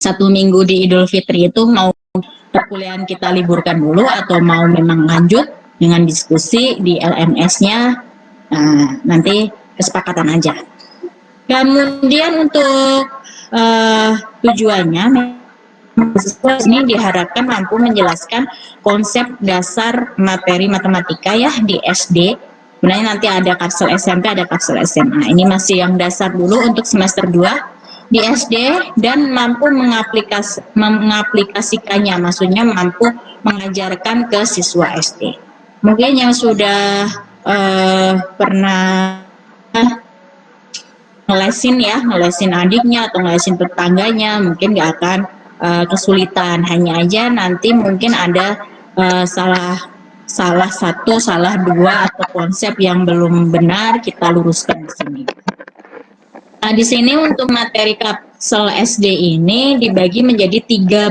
1 minggu di Idul Fitri itu mau perkuliahan kita liburkan dulu atau mau memang lanjut dengan diskusi di LMS-nya, nanti kesepakatan aja. Kemudian untuk tujuannya, mahasiswa ini diharapkan mampu menjelaskan konsep dasar materi matematika ya di SD. Sebenarnya nanti ada kapsul SMP, ada kapsul SMA. Ini masih yang dasar dulu untuk semester 2 di SD dan mampu mengaplikasikannya, maksudnya mampu mengajarkan ke siswa SD. Mungkin yang sudah pernah ngelesin adiknya atau ngelesin tetangganya, mungkin nggak akan kesulitan. Hanya aja nanti mungkin ada salah satu, salah dua atau konsep yang belum benar kita luruskan di sini. Nah, di sini untuk materi kapsul SD ini dibagi menjadi 3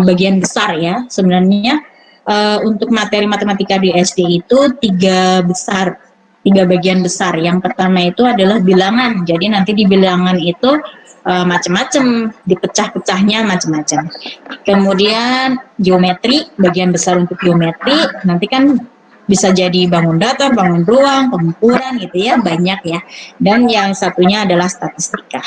bagian besar ya. Sebenarnya untuk materi matematika di SD itu 3 bagian besar. Yang pertama itu adalah bilangan. Jadi nanti di bilangan itu macam-macam, dipecah-pecahnya macam-macam. Kemudian geometri, bagian besar untuk geometri. Nanti kan bisa jadi bangun datar, bangun ruang, pengukuran gitu ya, banyak ya. Dan yang satunya adalah statistika.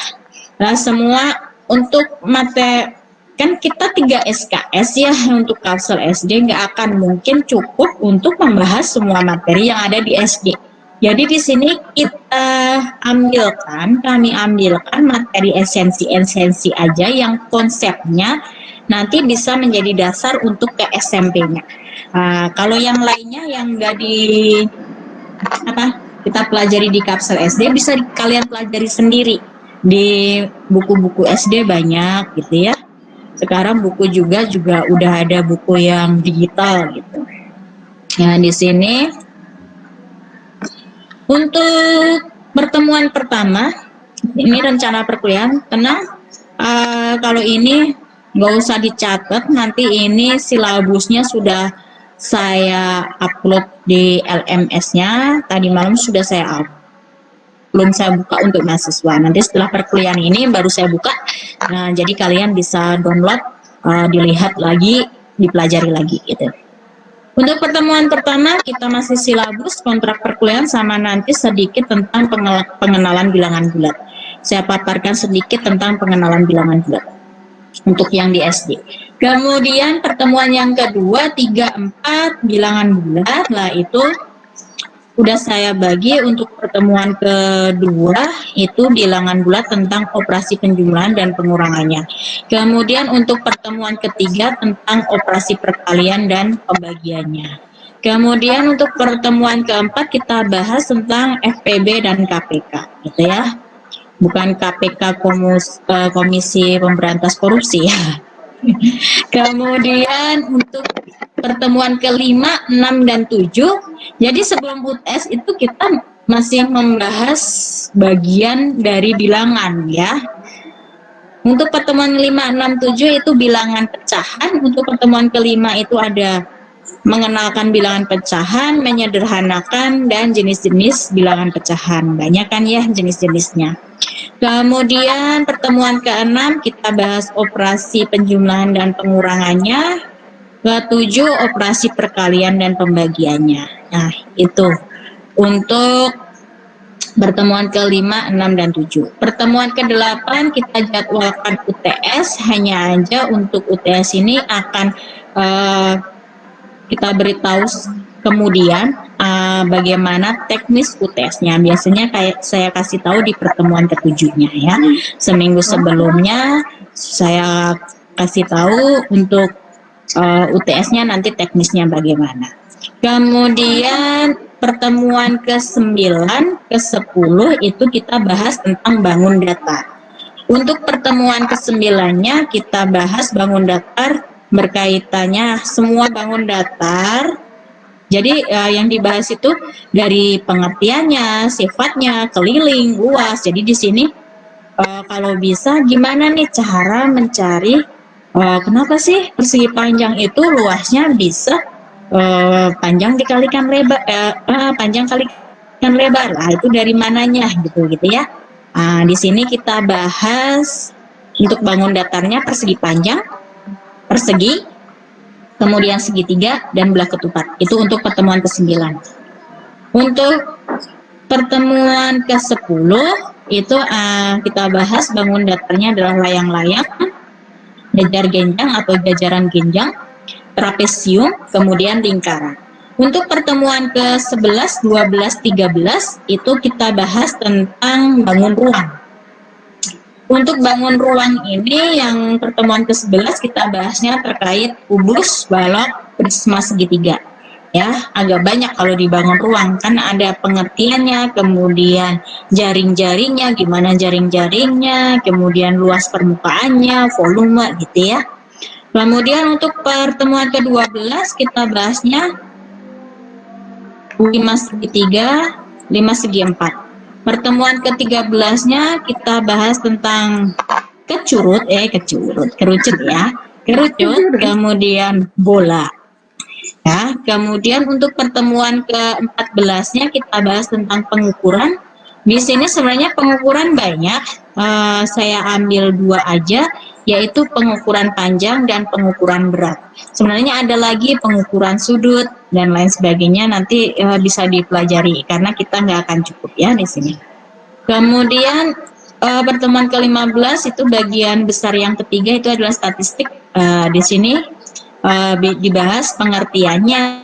Nah, semua untuk materi, kan kita 3 SKS ya untuk kapsul SD, nggak akan mungkin cukup untuk membahas semua materi yang ada di SD. Jadi di sini kami ambilkan materi esensi aja yang konsepnya nanti bisa menjadi dasar untuk ke SMP-nya. Kalau yang lainnya yang nggak kita pelajari di kapsul SD bisa kalian pelajari sendiri di buku-buku SD banyak gitu ya. Sekarang buku juga udah ada buku yang digital gitu. Nah, di sini untuk pertemuan pertama, ini rencana perkuliahan, tenang, kalau ini nggak usah dicatat, nanti ini silabusnya sudah saya upload di LMS-nya, tadi malam sudah saya upload. Belum saya buka untuk mahasiswa, nanti setelah perkuliahan ini baru saya buka, nah jadi kalian bisa download, dilihat lagi, dipelajari lagi gitu. Untuk pertemuan pertama kita masih silabus kontrak perkuliahan sama nanti sedikit tentang pengenalan bilangan bulat. Saya paparkan sedikit tentang pengenalan bilangan bulat untuk yang di SD. Kemudian pertemuan yang kedua 3, 4 bilangan bulat lah itu udah saya bagi. Untuk pertemuan kedua itu bilangan bulat tentang operasi penjumlahan dan pengurangannya. Kemudian untuk pertemuan ketiga tentang operasi perkalian dan pembagiannya. Kemudian untuk pertemuan keempat kita bahas tentang FPB dan KPK gitu ya. Bukan KPK Komisi Pemberantas Korupsi ya. Kemudian untuk pertemuan kelima, 6 dan 7, jadi sebelum UTS itu kita masih membahas bagian dari bilangan ya. Untuk pertemuan 5, 6, 7 itu bilangan pecahan. Untuk pertemuan kelima itu ada mengenalkan bilangan pecahan, menyederhanakan, dan jenis-jenis bilangan pecahan. Banyak kan ya jenis-jenisnya. Kemudian pertemuan ke-6 kita bahas operasi penjumlahan dan pengurangannya. Ke-7 operasi perkalian dan pembagiannya. Nah, itu untuk pertemuan ke-5, 6, dan 7. Pertemuan ke-8 kita jadwalkan UTS, hanya aja untuk UTS ini akan kita beritahu kemudian bagaimana teknis UTS-nya. Biasanya kayak saya kasih tahu di pertemuan ke-7-nya ya. Seminggu sebelumnya saya kasih tahu untuk UTS-nya nanti teknisnya bagaimana. Kemudian pertemuan ke-9, ke-10 itu kita bahas tentang bangun datar. Untuk pertemuan ke-9-nya kita bahas bangun datar berkaitannya semua bangun datar. Jadi yang dibahas itu dari pengertiannya, sifatnya, keliling, luas. Jadi di sini kalau bisa gimana nih cara mencari kenapa sih persegi panjang itu luasnya bisa panjang dikalikan lebar, panjang kalikan lebar. Itu dari mananya gitu ya. Di sini kita bahas Untuk bangun datarnya persegi panjang, persegi, kemudian segitiga, dan belah ketupat. Itu untuk pertemuan ke-9. Untuk pertemuan ke-10 itu kita bahas bangun datarnya adalah layang-layang, jajar genjang atau jajaran genjang, trapesium, kemudian lingkaran. Untuk pertemuan ke-11, 12, 13 itu kita bahas tentang bangun ruang. Untuk bangun ruang ini yang pertemuan ke-11 kita bahasnya terkait kubus, balok, prisma segitiga. Ya, agak banyak kalau dibangun ruang, kan ada pengertiannya, kemudian jaring-jaringnya, gimana jaring-jaringnya, kemudian luas permukaannya, volume gitu ya. Kemudian untuk pertemuan ke-12 kita bahasnya 5 segi 3, 5 segi 4. Pertemuan ke-13-nya kita bahas tentang kerucut ya. Kerucut, kemudian bola. Ya, kemudian untuk pertemuan ke-14-nya kita bahas tentang pengukuran. Di sini sebenarnya pengukuran banyak, saya ambil 2 aja, yaitu pengukuran panjang dan pengukuran berat. Sebenarnya ada lagi pengukuran sudut dan lain sebagainya, nanti bisa dipelajari karena kita nggak akan cukup ya di sini. Kemudian pertemuan ke-15 itu bagian besar yang ketiga itu adalah statistik. Di sini dibahas pengertiannya,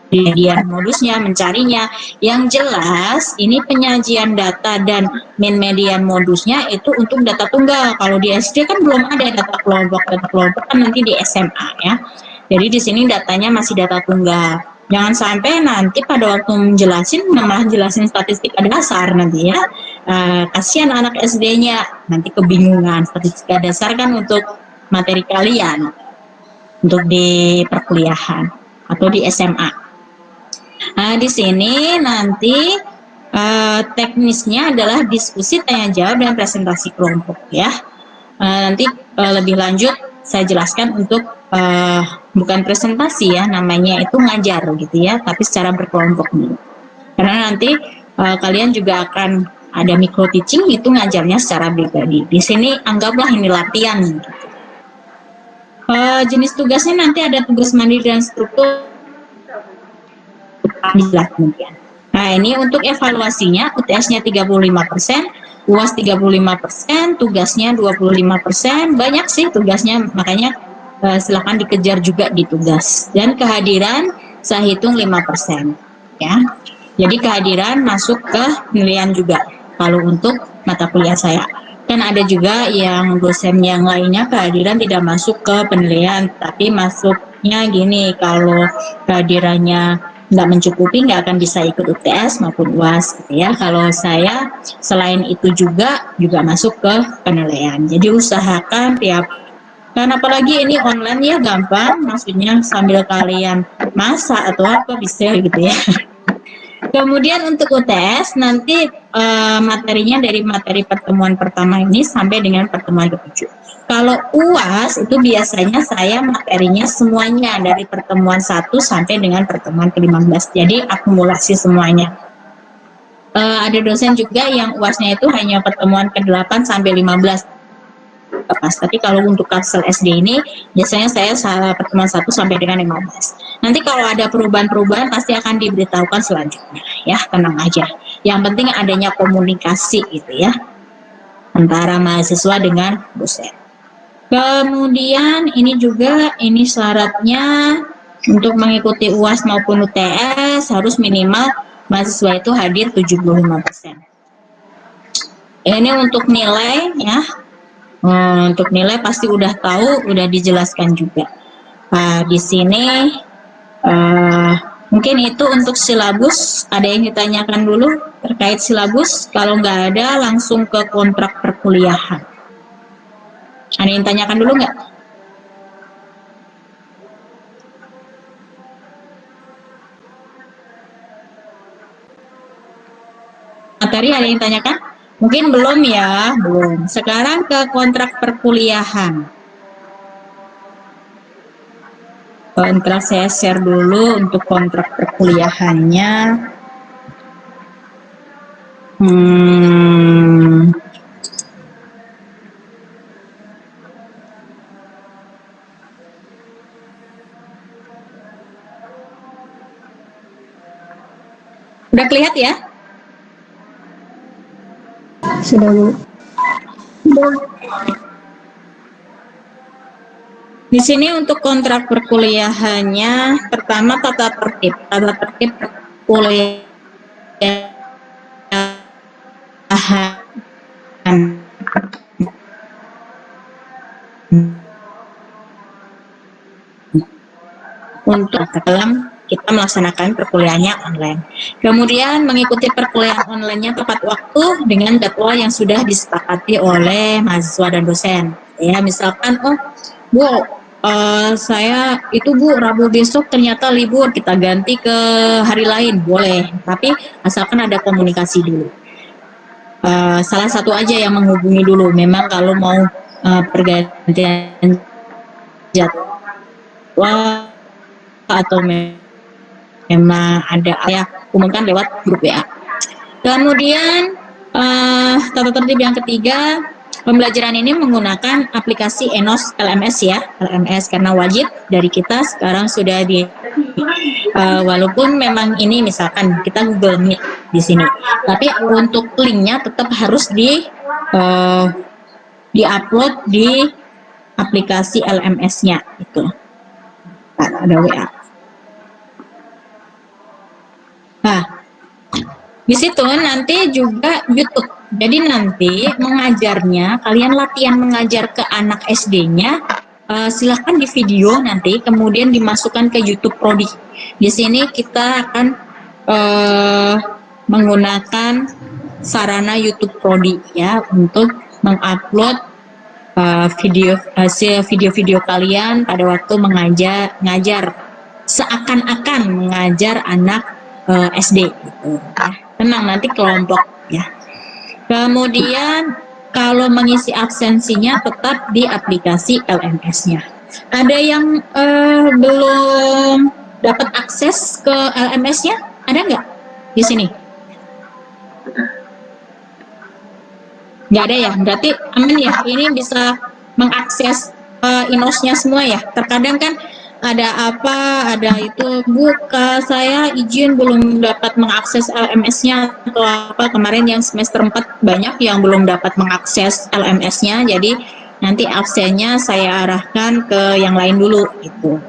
penyajian modusnya, mencarinya. Yang jelas ini penyajian data dan min median modusnya itu untuk data tunggal. Kalau di SD kan belum ada data kelompok kan nanti di SMA ya. Jadi di sini datanya masih data tunggal. Jangan sampai nanti pada waktu menjelasin malah jelasin statistika dasar nanti ya. Kasihan anak SD-nya nanti kebingungan. Statistika dasar kan untuk materi kalian untuk di perkuliahan atau di SMA. Nah, di sini nanti teknisnya adalah diskusi, tanya jawab, dan presentasi kelompok ya. Nanti lebih lanjut saya jelaskan untuk bukan presentasi ya, namanya itu ngajar gitu ya, tapi secara berkelompok nih. Karena nanti kalian juga akan ada micro teaching, itu ngajarnya secara pribadi. Di sini anggaplah ini latihan. Gitu. Jenis tugasnya nanti ada tugas mandiri dan struktur. Nah, ini untuk evaluasinya, UTS-nya 35%, UAS 35%, tugasnya 25%, banyak sih tugasnya, makanya silakan dikejar juga di tugas. Dan kehadiran saya hitung 5%. Ya. Jadi kehadiran masuk ke penilaian juga kalau untuk mata kuliah saya. Kan ada juga yang dosen yang lainnya kehadiran tidak masuk ke penilaian, tapi masuknya gini, kalau kehadirannya nggak mencukupi nggak akan bisa ikut UTS maupun UAS gitu ya. Kalau saya selain itu juga masuk ke penilaian. Jadi usahakan tiap, kan apalagi ini online ya gampang, maksudnya sambil kalian masak atau apa bisa gitu ya. Kemudian untuk UTS nanti materinya dari materi pertemuan pertama ini sampai dengan pertemuan ke-7. Kalau UAS itu biasanya saya materinya semuanya dari pertemuan 1 sampai dengan pertemuan ke-15. Jadi akumulasi semuanya. Ada dosen juga yang UASnya itu hanya pertemuan ke-8 sampai 15. Tapi kalau untuk Kapsel SD ini biasanya saya pertemuan 1 sampai dengan 15. Nanti kalau ada perubahan-perubahan pasti akan diberitahukan selanjutnya ya, tenang aja. Yang penting adanya komunikasi gitu ya antara mahasiswa dengan dosen. Kemudian ini juga syaratnya untuk mengikuti UAS maupun UTS harus minimal mahasiswa itu hadir 75%. Ini untuk nilai ya. Untuk nilai pasti udah tahu, udah dijelaskan juga. Di sini mungkin itu untuk silabus. Ada yang ditanyakan dulu terkait silabus? Kalau nggak ada, langsung ke kontrak perkuliahan. Ada yang tanyakan dulu nggak? Materi ada yang tanyakan? Mungkin belum ya, belum. Sekarang ke kontrak perkuliahan. Kontrak saya share dulu untuk kontrak perkuliahannya. Udah kelihatan ya? Sudah, Bu. Di sini untuk kontrak perkuliahannya, pertama tata tertib perkuliahan untuk dalam kita melaksanakan perkuliahannya online. Kemudian mengikuti perkuliahan online-nya tepat waktu dengan jadwal yang sudah disepakati oleh mahasiswa dan dosen. Ya, misalkan, oh, Bu, saya itu Bu Rabu besok ternyata libur, kita ganti ke hari lain, boleh. Tapi asalkan ada komunikasi dulu. Salah satu aja yang menghubungi dulu. Memang kalau mau pergantian jadwal atau memang ada ya umumkan lewat grup WA. Kemudian tata tertib yang ketiga, pembelajaran ini menggunakan aplikasi Enos LMS ya, LMS karena wajib dari kita sekarang sudah di walaupun memang ini misalkan kita Google Meet di sini, tapi untuk linknya tetap harus di-upload di aplikasi LMS-nya itu. Ada WA. Nah, di situ nanti juga YouTube. Jadi nanti mengajarnya, kalian latihan mengajar ke anak SD-nya, silahkan di video nanti, kemudian dimasukkan ke YouTube Prodi. Di sini kita akan menggunakan sarana YouTube Prodi ya untuk mengupload video-video kalian pada waktu mengajar seakan-akan mengajar anak SD gitu ya. Tenang nanti kelompok ya. Kemudian kalau mengisi absensinya tetap di aplikasi LMS-nya. Ada yang belum dapat akses ke LMS-nya? Ada nggak di sini? Nggak ada ya, berarti aman ya, ini bisa mengakses inosnya semua ya. Terkadang kan ada itu, Bu, saya izin belum dapat mengakses LMS-nya atau apa. Kemarin yang semester 4 banyak yang belum dapat mengakses LMS-nya, jadi nanti absennya saya arahkan ke yang lain dulu gitu.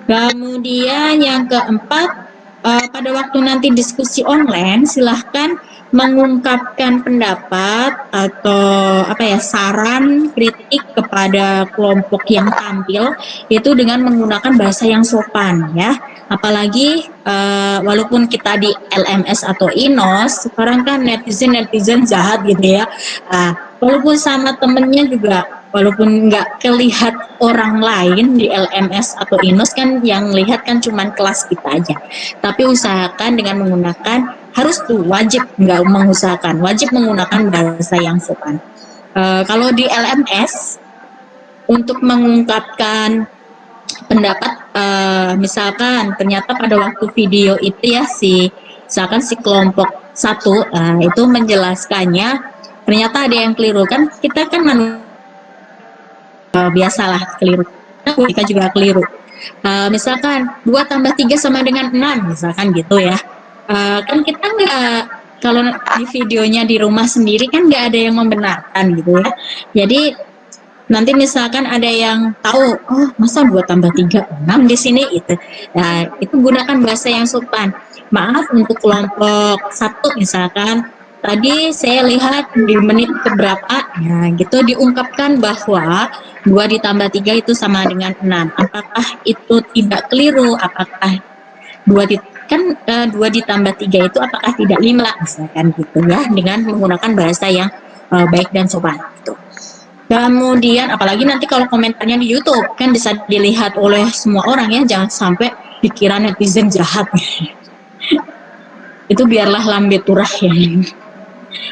Kemudian yang keempat, pada waktu nanti diskusi online silahkan mengungkapkan pendapat atau saran kritik kepada kelompok yang tampil itu dengan menggunakan bahasa yang sopan ya. Apalagi walaupun kita di LMS atau INOS, sekarang kan netizen jahat gitu ya. Walaupun sama temennya juga, walaupun nggak kelihat orang lain di LMS atau INOS kan yang lihat kan cuman kelas kita aja. Tapi usahakan dengan menggunakan, harus tuh wajib, nggak mengusahakan, wajib menggunakan bahasa yang sopan. Kalau di LMS untuk mengungkapkan pendapat, misalkan ternyata pada waktu video itu ya misalkan si kelompok satu itu menjelaskannya ternyata ada yang keliru, kan kita kan biasalah keliru, kita juga keliru. Misalkan 2 tambah 3 sama dengan 6 misalkan gitu ya. Kan kita nggak, kalau di videonya di rumah sendiri kan nggak ada yang membenarkan gitu ya. Jadi nanti misalkan ada yang tahu, oh masa 2 tambah 3 6 di sini itu. Nah, itu gunakan bahasa yang sopan. Maaf untuk kelompok satu misalkan, tadi saya lihat di menit keberapa, nah gitu diungkapkan bahwa 2 ditambah 3 itu sama dengan 6. Apakah itu tidak keliru? Apakah 2 ditambah 3 itu apakah tidak 5? Misalkan gitu ya, dengan menggunakan bahasa yang baik dan sopan gitu. Kemudian apalagi nanti kalau komentarnya di YouTube kan bisa dilihat oleh semua orang ya, jangan sampai dikira netizen jahat. Itu biarlah lambe turah ya.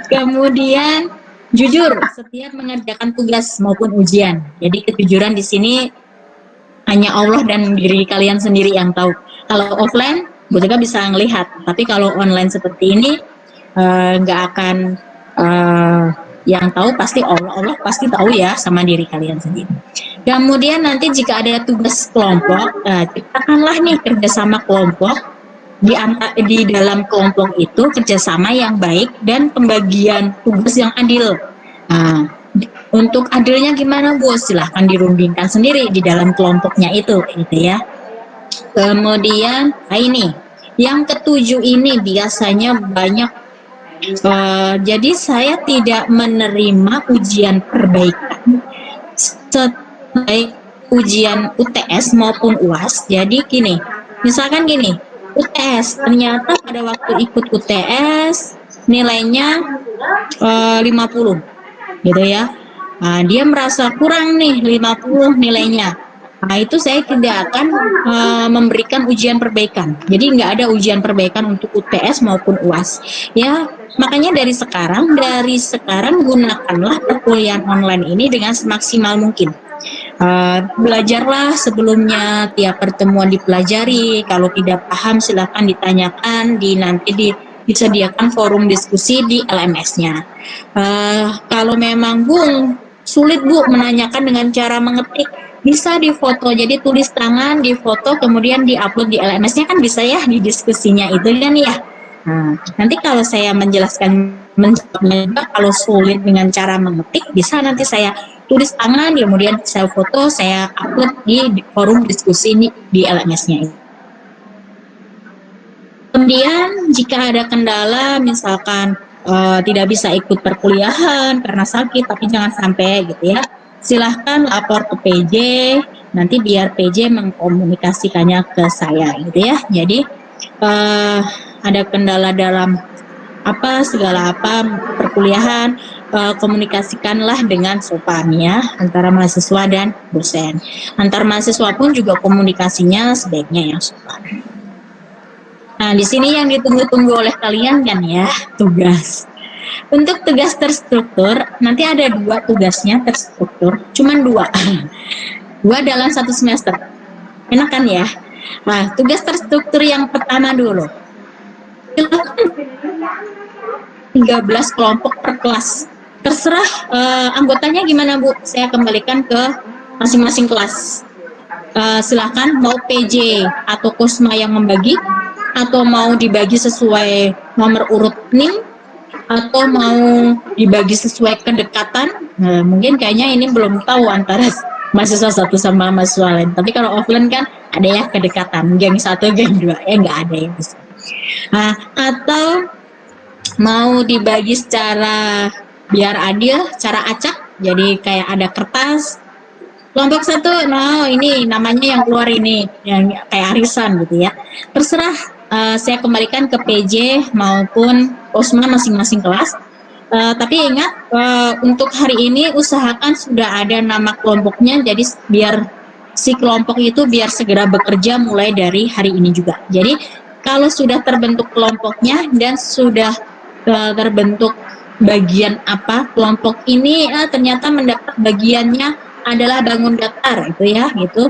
Kemudian jujur setiap mengerjakan tugas maupun ujian. Jadi kejujuran di sini hanya Allah dan diri kalian sendiri yang tahu. Kalau offline, Bu Tika bisa ngelihat. Tapi kalau online seperti ini, nggak akan yang tahu pasti Allah. Allah pasti tahu ya sama diri kalian sendiri. Kemudian nanti jika ada tugas kelompok, ciptakanlah nih kerjasama kelompok di dalam kelompok itu kerjasama yang baik dan pembagian tugas yang adil. Nah, untuk adilnya gimana Bu? Silahkan dirundingkan sendiri di dalam kelompoknya itu, gitu ya. Kemudian, nah ini, yang ketujuh ini biasanya banyak. Jadi saya tidak menerima ujian perbaikan baik ujian UTS maupun UAS. Jadi gini, misalkan gini, UTS ternyata pada waktu ikut UTS nilainya 50 gitu ya. Nah, dia merasa kurang nih 50 nilainya. Nah, itu saya tidak akan memberikan ujian perbaikan. Jadi nggak ada ujian perbaikan untuk UTS maupun UAS. Ya, makanya dari sekarang gunakanlah perkuliahan online ini dengan semaksimal mungkin. Belajarlah sebelumnya, tiap pertemuan dipelajari. Kalau tidak paham silahkan ditanyakan, nanti disediakan forum diskusi di LMS-nya. Kalau memang Bu sulit Bu menanyakan dengan cara mengetik, bisa difoto, jadi tulis tangan, difoto, kemudian diupload di LMS-nya kan bisa ya, di diskusinya itu kan ya. Nah, nanti kalau saya menjawabnya juga, kalau sulit dengan cara mengetik, bisa nanti saya tulis tangan, kemudian saya foto, saya upload di forum diskusi di LMS-nya. Kemudian jika ada kendala, misalkan tidak bisa ikut perkuliahan karena sakit, tapi jangan sampai gitu ya, silahkan lapor ke PJ, nanti biar PJ mengkomunikasikannya ke saya gitu ya. Jadi ada kendala dalam segala perkuliahan, komunikasikanlah dengan sopan ya, antara mahasiswa dan dosen. Antar mahasiswa pun juga komunikasinya sebaiknya yang sopan. Nah, di sini yang ditunggu-tunggu oleh kalian kan ya, tugas. Untuk tugas terstruktur, nanti ada 2 tugasnya terstruktur, cuman 2. 2 dalam 1 semester. Enak kan ya? Nah, tugas terstruktur yang pertama dulu. 13 kelompok per kelas. Terserah anggotanya gimana Bu, saya kembalikan ke masing-masing kelas. Silahkan mau PJ atau Kosma yang membagi, atau mau dibagi sesuai nomor urut NIM, atau mau dibagi sesuai kedekatan. Nah, mungkin kayaknya ini belum tahu antara mahasiswa satu sama mahasiswa lain. Tapi kalau offline kan ada ya kedekatan, geng 1, geng 2, nggak ada ya. Nah, atau mau dibagi secara biar adil, cara acak, jadi kayak ada kertas, kelompok 1, nah ini namanya yang keluar ini, yang kayak arisan gitu ya. Terserah, saya kembalikan ke PJ maupun Osma masing-masing kelas. Tapi ingat, untuk hari ini usahakan sudah ada nama kelompoknya, jadi biar si kelompok itu biar segera bekerja mulai dari hari ini juga. Jadi kalau sudah terbentuk kelompoknya dan sudah terbentuk bagian kelompok ini ternyata mendapat bagiannya adalah bangun datar itu ya, gitu.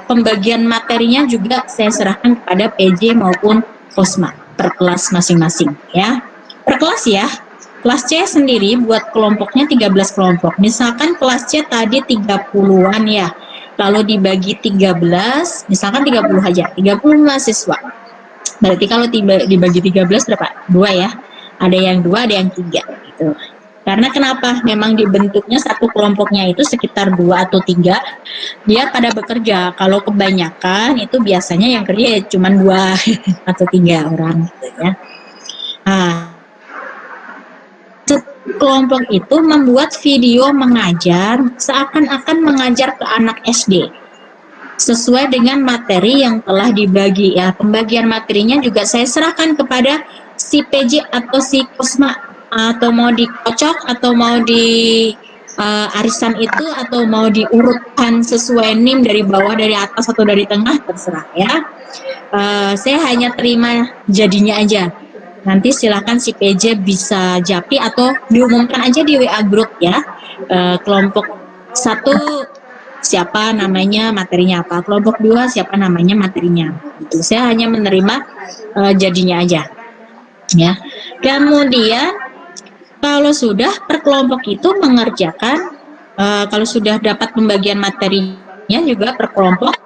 Pembagian materinya juga saya serahkan kepada PJ maupun Kosma per kelas masing-masing ya. Per kelas ya. Kelas C sendiri buat kelompoknya 13 kelompok. Misalkan kelas C tadi 30-an ya. Kalau dibagi 13, misalkan 30 aja, 30 mahasiswa. Berarti kalau dibagi 13 berapa? 2 ya. Ada yang 2, ada yang 3 gitu. Karena kenapa? Memang dibentuknya satu kelompoknya itu sekitar 2 atau 3, dia pada bekerja. Kalau kebanyakan itu biasanya yang kerja cuma 2 atau 3 orang gitu ya. Nah, kelompok itu membuat video mengajar seakan-akan mengajar ke anak SD sesuai dengan materi yang telah dibagi ya. Pembagian materinya juga saya serahkan kepada si PJ atau si Kosma, atau mau dikocok atau mau di arisan itu, atau mau diurutkan sesuai NIM dari bawah, dari atas atau dari tengah, terserah ya. Saya hanya terima jadinya aja. Nanti silakan si PJ bisa japri atau diumumkan aja di WA group ya. Kelompok 1 siapa namanya, materinya apa. Kelompok 2 siapa namanya, materinya. Gitu. Saya hanya menerima jadinya aja. Ya. Kemudian kalau sudah per kelompok itu mengerjakan, kalau sudah dapat pembagian materinya juga per kelompok,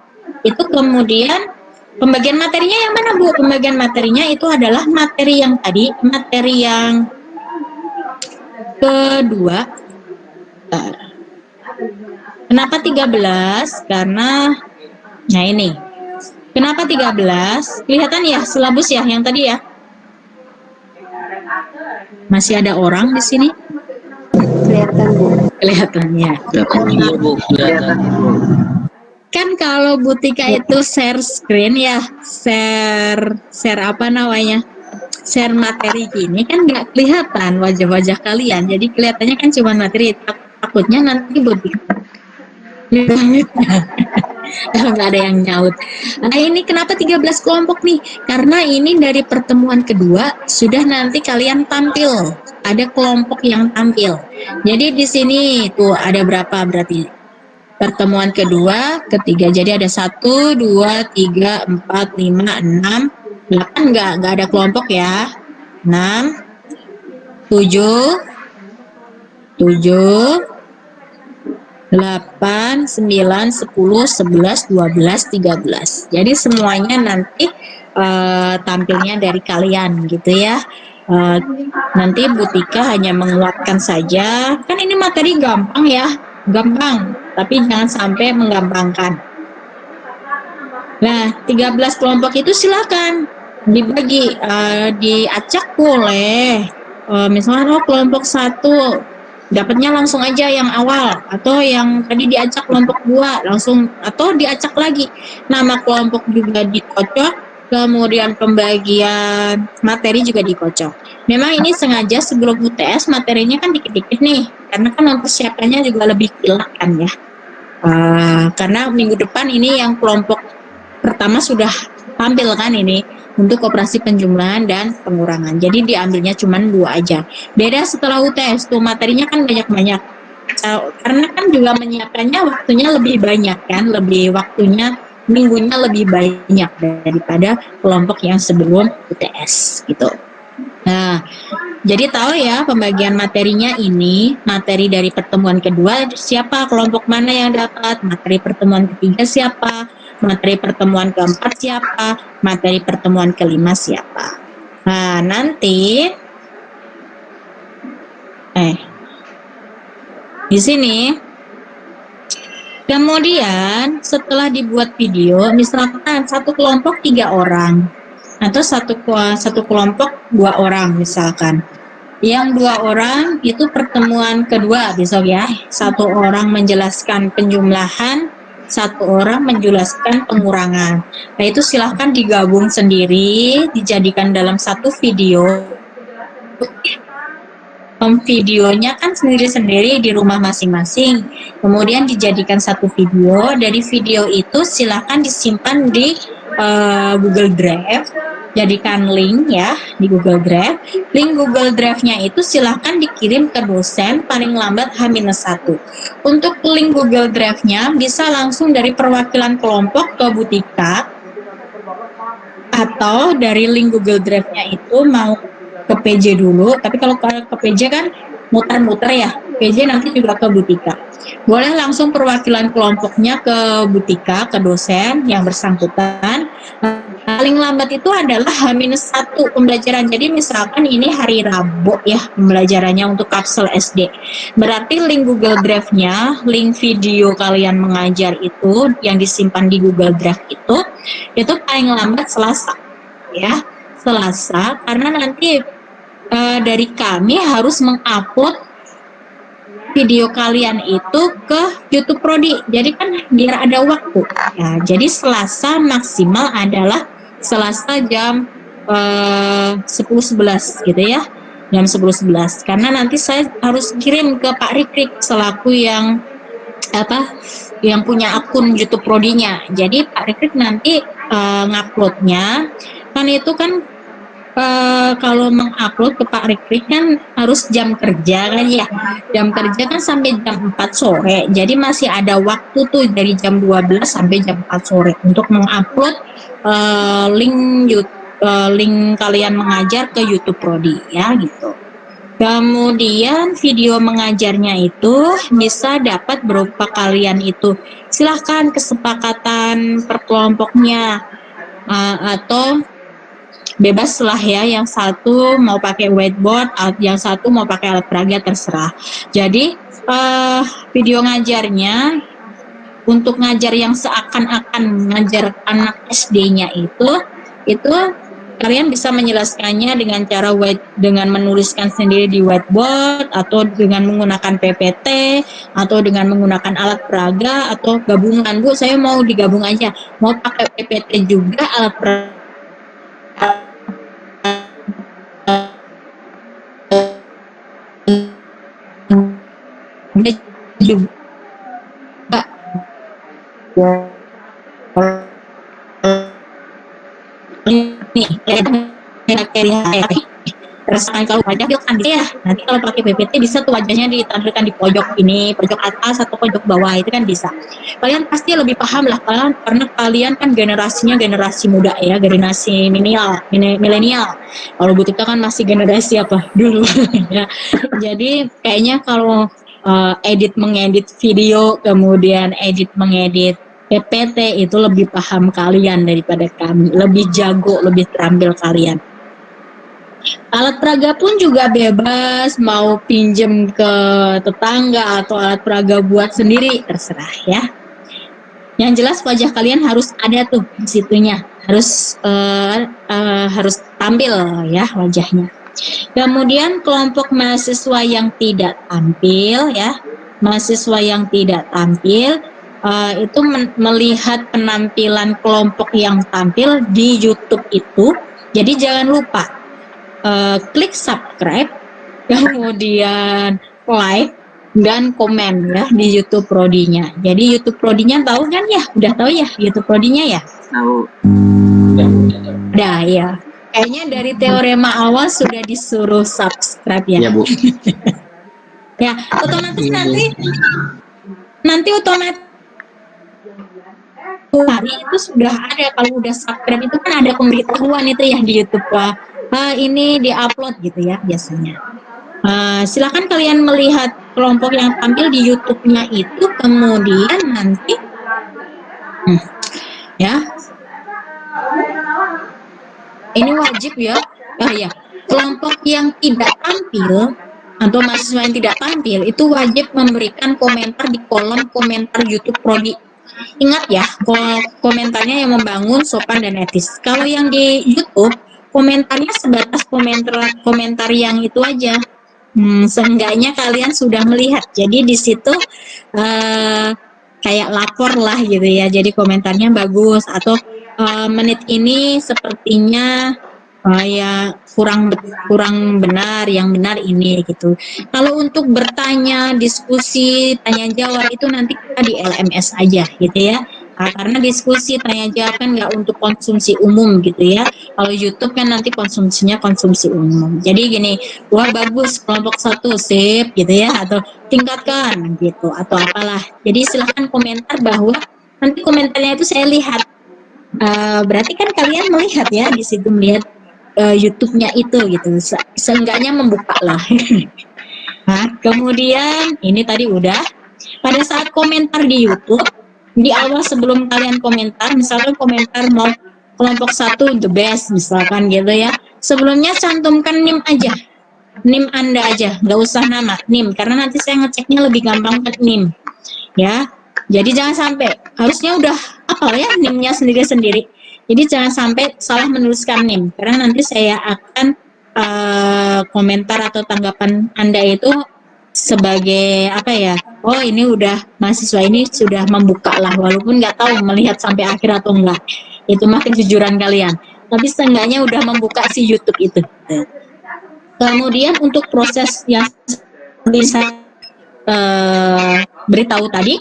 itu kemudian Pembagian materinya yang mana, Bu? Pembagian materinya itu adalah materi yang tadi, materi yang kedua. Kenapa 13? Karena, nah ini. Kenapa 13? Kelihatan ya silabus ya yang tadi ya? Masih ada orang di sini? Kelihatan, Bu. Kelihatannya. Iya Bu, kelihatan. Kan kalau Butika itu share screen ya, share apa namanya? Share materi gini kan nggak kelihatan wajah-wajah kalian. Jadi kelihatannya kan cuma materi. Takutnya nanti Butika nggak ada yang nyaut. Nah ini kenapa 13 kelompok nih? Karena ini dari pertemuan kedua sudah nanti kalian tampil. Ada kelompok yang tampil. Jadi di sini tuh ada berapa berarti? Pertemuan kedua, ketiga. Jadi ada 1, 2, 3, 4, 5, 6, 8 nggak ada kelompok ya. 6, 7, 7, 8, 9, 10, 11, 12, 13. Jadi semuanya nanti tampilnya dari kalian gitu ya. Nanti Butika hanya menguatkan saja. Kan ini materi gampang ya, gampang. Tapi jangan sampai menggampangkan. Nah, 13 kelompok itu silakan dibagi, diacak boleh. Misalnya kelompok 1 dapatnya langsung aja yang awal, atau yang tadi diacak kelompok 2 langsung, atau diacak lagi. Nama kelompok juga dikocok, kemudian pembagian materi juga dikocok. Memang ini sengaja sebelum UTS materinya kan dikit-dikit nih, karena kan mempersiapkannya juga lebih kilak kan ya. Karena minggu depan ini yang kelompok pertama sudah tampil kan ini untuk operasi penjumlahan dan pengurangan. Jadi diambilnya cuma 2 aja. Beda setelah UTS tuh materinya kan banyak-banyak. Karena kan juga menyiapkannya waktunya lebih banyak kan, lebih waktunya minggunya lebih banyak daripada kelompok yang sebelum UTS gitu. Nah, jadi tahu ya pembagian materinya ini, materi dari pertemuan kedua siapa, kelompok mana yang dapat, materi pertemuan ketiga siapa, materi pertemuan keempat siapa, materi pertemuan kelima siapa. Nah, nanti di sini kemudian setelah dibuat video, misalkan satu kelompok 3 orang atau satu kelompok 2 orang misalkan. Yang 2 orang itu pertemuan kedua besok ya. 1 orang menjelaskan penjumlahan, 1 orang menjelaskan pengurangan. Nah itu silahkan digabung sendiri, dijadikan dalam satu video. Videonya kan sendiri-sendiri di rumah masing-masing. Kemudian dijadikan satu video. Dari video itu silahkan disimpan di Google Drive. Jadikan link ya di Google Drive. Link Google Drive-nya itu silahkan dikirim ke dosen paling lambat H-1. Untuk link Google Drive-nya bisa langsung dari perwakilan kelompok ke Butika, atau dari link Google Drive-nya itu mau ke PJ dulu, tapi kalau ke PJ kan muter-muter ya, PJ nanti juga ke Butika. Boleh langsung perwakilan kelompoknya ke Butika, ke dosen yang bersangkutan. Paling lambat itu adalah H-1 pembelajaran. Jadi misalkan ini hari Rabu ya pembelajarannya untuk kapsel SD. Berarti link Google Drive-nya, link video kalian mengajar itu yang disimpan di Google Drive itu paling lambat Selasa ya. Selasa, karena nanti dari kami harus mengupload video kalian itu ke YouTube Prodi. Jadi kan biar ada waktu. Ya, jadi Selasa maksimal adalah Selasa jam 10.11 gitu ya. Jam 10.11. Karena nanti saya harus kirim ke Pak Rikrik selaku yang yang punya akun YouTube Prodinya. Jadi Pak Rikrik nanti nguploadnya kan itu kan kalau mengupload ke Pak Rikrik kan harus jam kerja kan ya. Jam kerja kan sampai jam 4 sore. Jadi masih ada waktu tuh dari jam 12 sampai jam 4 sore untuk mengupload link kalian mengajar ke YouTube Prodi ya gitu. Kemudian video mengajarnya itu bisa dapat berupa kalian itu silahkan kesepakatan per kelompoknya. atau bebas lah ya, yang satu mau pakai whiteboard, yang satu mau pakai alat peraga, terserah. Jadi video ngajarnya untuk ngajar yang seakan-akan ngajar anak SD-nya itu kalian bisa menjelaskannya dengan cara dengan menuliskan sendiri di whiteboard, atau dengan menggunakan PPT, atau dengan menggunakan alat peraga, atau gabungan. Bu, saya mau digabung aja, mau pakai PPT juga, alat peraga juga. Nih, terus kalau wajah kan bisa ya, nanti kalau pakai PPT bisa tuh wajahnya ditampilkan di pojok ini, pojok atas atau pojok bawah, itu kan bisa. Kalian pasti lebih paham lah kalian, karena kalian kan generasinya generasi muda ya, generasi milenial. Kalau Bu Tita kan masih generasi apa dulu ya. Jadi kayaknya kalau edit mengedit video, kemudian edit mengedit PPT itu lebih paham kalian daripada kami, lebih jago, lebih terampil kalian. Alat peraga pun juga bebas, mau pinjem ke tetangga atau alat peraga buat sendiri, terserah ya. Yang jelas wajah kalian harus ada tuh di situnya, harus tampil ya wajahnya. Kemudian kelompok mahasiswa yang tidak tampil ya, mahasiswa yang tidak tampil itu melihat penampilan kelompok yang tampil di YouTube itu. Jadi jangan lupa klik subscribe, kemudian like dan komen ya di YouTube Prodinya. Jadi YouTube Prodinya tahu kan ya? Udah tahu ya YouTube Prodinya ya? Tahu. Udah ya. Kayaknya dari teorema awal sudah disuruh subscribe ya. Ya, Bu. Ya, otomatis nanti otomatis hari itu sudah ada, kalau udah subscribe itu kan ada pemberitahuan itu ya di YouTube, ini diupload gitu ya biasanya. Silakan kalian melihat kelompok yang tampil di YouTube-nya itu, kemudian nanti ya ini wajib ya, ya kelompok yang tidak tampil atau mahasiswa yang tidak tampil itu wajib memberikan komentar di kolom komentar YouTube Prodi. Ingat ya, komentarnya yang membangun, sopan dan etis. Kalau yang di YouTube komentarnya sebatas komentar yang itu aja. Seenggaknya kalian sudah melihat. Jadi di situ kayak lapor lah gitu ya. Jadi komentarnya bagus, atau menit ini sepertinya ya kurang benar, yang benar ini gitu. Kalau untuk bertanya, diskusi, tanya jawab itu nanti kita di LMS aja gitu ya. Karena diskusi tanya jawab kan nggak untuk konsumsi umum gitu ya. Kalau YouTube kan nanti konsumsinya konsumsi umum. Jadi gini, wah bagus kelompok satu sip gitu ya, atau tingkatkan gitu atau apalah. Jadi silahkan komentar, bahwa nanti komentarnya itu saya lihat. Berarti kan kalian melihat ya di situ, melihat YouTube-nya itu gitu, seenggaknya membuka lah. Nah, kemudian ini tadi udah pada saat komentar di YouTube, di awal sebelum kalian komentar, misalkan komentar mau kelompok satu the best misalkan gitu ya, sebelumnya cantumkan NIM aja, NIM Anda aja, nggak usah nama, NIM, karena nanti saya ngeceknya lebih gampang ke NIM ya. Jadi jangan sampai, harusnya udah apa ya NIM-nya sendiri-sendiri. Jadi jangan sampai salah menuliskan NIM, karena nanti saya akan komentar atau tanggapan Anda itu sebagai apa ya, oh ini udah mahasiswa ini sudah membuka lah, walaupun nggak tahu melihat sampai akhir atau enggak, itu mah kejujuran kalian, tapi seenggaknya udah membuka si YouTube itu. Kemudian untuk proses yang bisa beritahu tadi,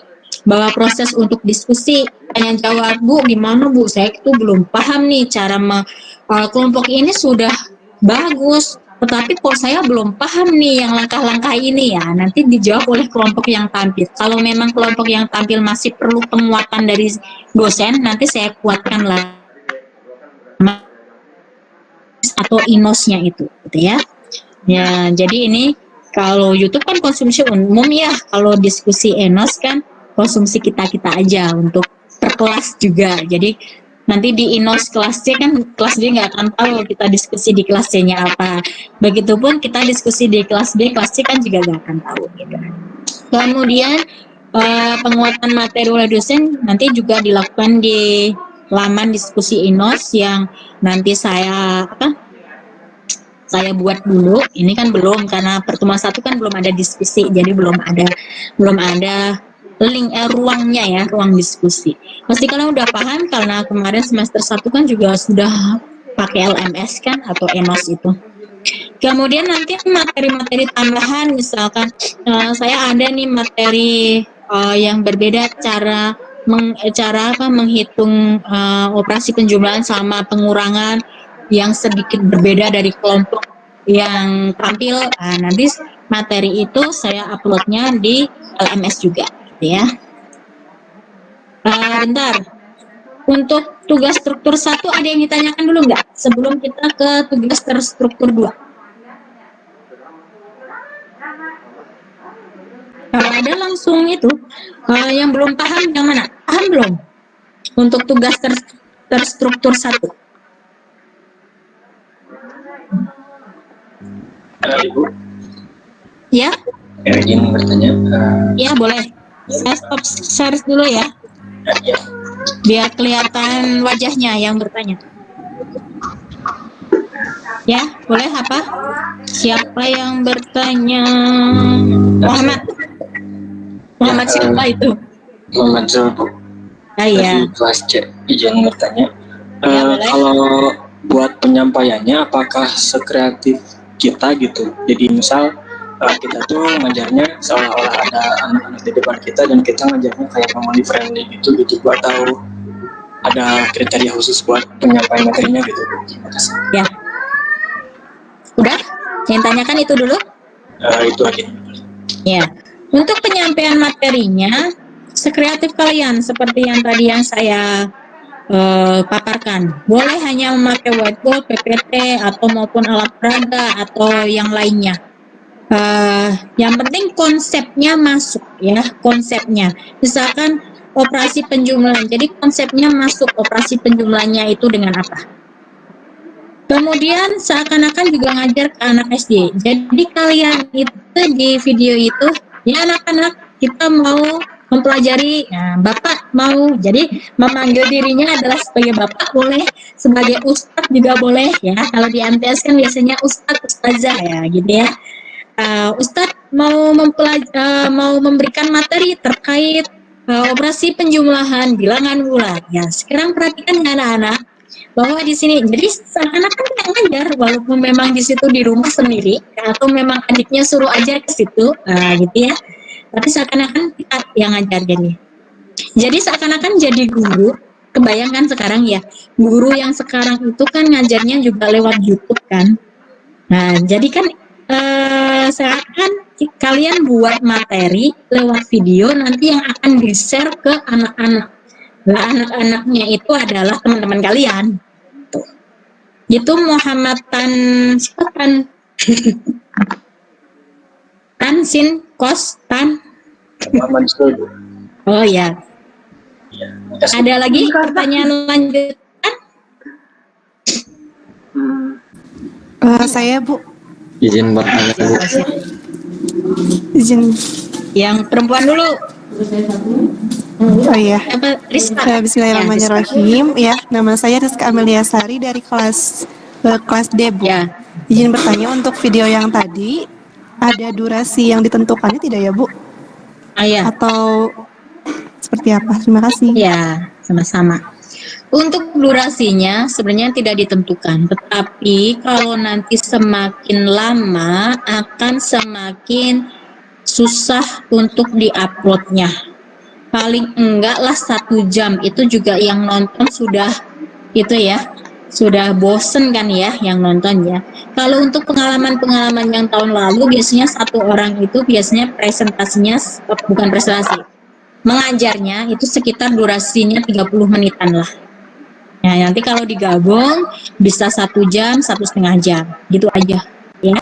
bahwa proses untuk diskusi tanya jawab, Bu gimana Bu, saya itu belum paham nih cara kelompok ini sudah bagus, tetapi kok saya belum paham nih yang langkah-langkah ini ya, nanti dijawab oleh kelompok yang tampil. Kalau memang kelompok yang tampil masih perlu penguatan dari dosen, nanti saya kuatkan lah atau inosnya itu gitu ya. Ya, jadi ini kalau YouTube kan konsumsi umum ya, kalau diskusi enos kan konsumsi kita aja untuk per kelas juga. Jadi Nanti di Inos kelas C kan kelas D nggak akan tahu kita diskusi di kelas C-nya apa. Begitupun kita diskusi di kelas B, kelas C kan juga nggak akan tahu gitu. Kemudian penguatan materi oleh dosen nanti juga dilakukan di laman diskusi Inos yang nanti saya buat dulu. Ini kan belum, karena pertemuan satu kan belum ada diskusi, jadi belum ada ruangnya ya, ruang diskusi. Pasti kalian udah paham karena kemarin semester 1 kan juga sudah pakai LMS kan atau ENOS itu. Kemudian nanti materi-materi tambahan, misalkan saya ada nih materi yang berbeda cara menghitung operasi penjumlahan sama pengurangan yang sedikit berbeda dari kelompok yang tampil. Nanti materi itu saya uploadnya di LMS juga, gitu ya. Bentar. Untuk tugas struktur 1 ada yang ditanyakan dulu nggak sebelum kita ke tugas terstruktur 2? Kalau ada langsung itu, yang belum paham yang mana? Paham belum? Untuk tugas terstruktur 1. Ibu, Ya? izin bertanya. Ya, boleh. Saya stop share dulu ya. Ya. Biar kelihatan wajahnya yang bertanya. Ya, boleh apa? Siapa yang bertanya? Muhammad siapa itu? Muhammad Zulbu. Ya. Dari kelas C, izin bertanya. Ya, boleh. Kalau buat penyampaiannya, apakah sekreatif kita gitu? Jadi misal kita tuh ngajarnya seolah-olah ada anak-anak di depan kita dan kita ngajarnya kayak family friendly gitu atau ada kriteria khusus buat penyampaian materinya gitu. Terima kasih. Ya. Udah? Yang tanyakan itu dulu? Itu aja. Ya. Untuk penyampaian materinya, sekreatif kalian seperti yang tadi yang saya paparkan. Boleh hanya memakai whiteboard, PPT, atau maupun alat peraga atau yang lainnya. Yang penting konsepnya masuk ya, konsepnya. Misalkan operasi penjumlahan. Jadi konsepnya masuk, operasi penjumlahannya itu dengan apa? Kemudian seakan-akan juga ngajar ke anak SD. Jadi kalian itu di video itu, ya anak-anak kita mau mempelajari, nah, Bapak mau, jadi memanggil dirinya adalah sebagai Bapak boleh, sebagai Ustadz juga boleh ya. Kalau di MTS kan biasanya Ustadz, Ustazah ya gitu ya. Ustadz mau memberikan materi terkait operasi penjumlahan bilangan bulat. Ya, sekarang perhatikan ya anak-anak bahwa di sini jadi seakan-akan tidak ngajar walaupun memang di situ di rumah sendiri atau memang adiknya suruh ajar ke situ, gitu ya. Tapi seakan-akan kita yang ngajar jadi seakan-akan jadi guru. Kebayangkan sekarang ya, guru yang sekarang itu kan ngajarnya juga lewat YouTube kan. Nah, jadi kan seakan kalian buat materi lewat video nanti yang akan di-share ke anak-anak. Nah, anak-anaknya itu adalah teman-teman kalian. Tuh. Itu Muhammad siapa Sin Kos Tan. Muhammad Zulbu. Oh ya. Ya, Ada lagi pertanyaan lanjutan? Saya Bu, izin bertanya. izin. Yang perempuan dulu. Oh iya. Apa Rizka? Bismillahirrahmanirrahim. Ya, nama saya Rizka Amelia Sari dari kelas D, Bu. Ya. Izin bertanya untuk video yang tadi ada durasi yang ditentukannya tidak ya, Bu? Ya. Atau seperti apa? Terima kasih. Ya, sama-sama. Untuk durasinya sebenarnya tidak ditentukan, tetapi kalau nanti semakin lama akan semakin susah untuk diuploadnya. Paling enggak lah 1 jam itu juga yang nonton sudah itu ya, sudah bosen kan ya yang nonton ya. Kalau untuk pengalaman-pengalaman yang tahun lalu biasanya 1 orang itu biasanya presentasinya bukan presentasi, mengajarnya itu sekitar durasinya 30 menitan lah. Nah, nanti kalau digabung bisa 1 jam, 1,5 jam, gitu aja ya.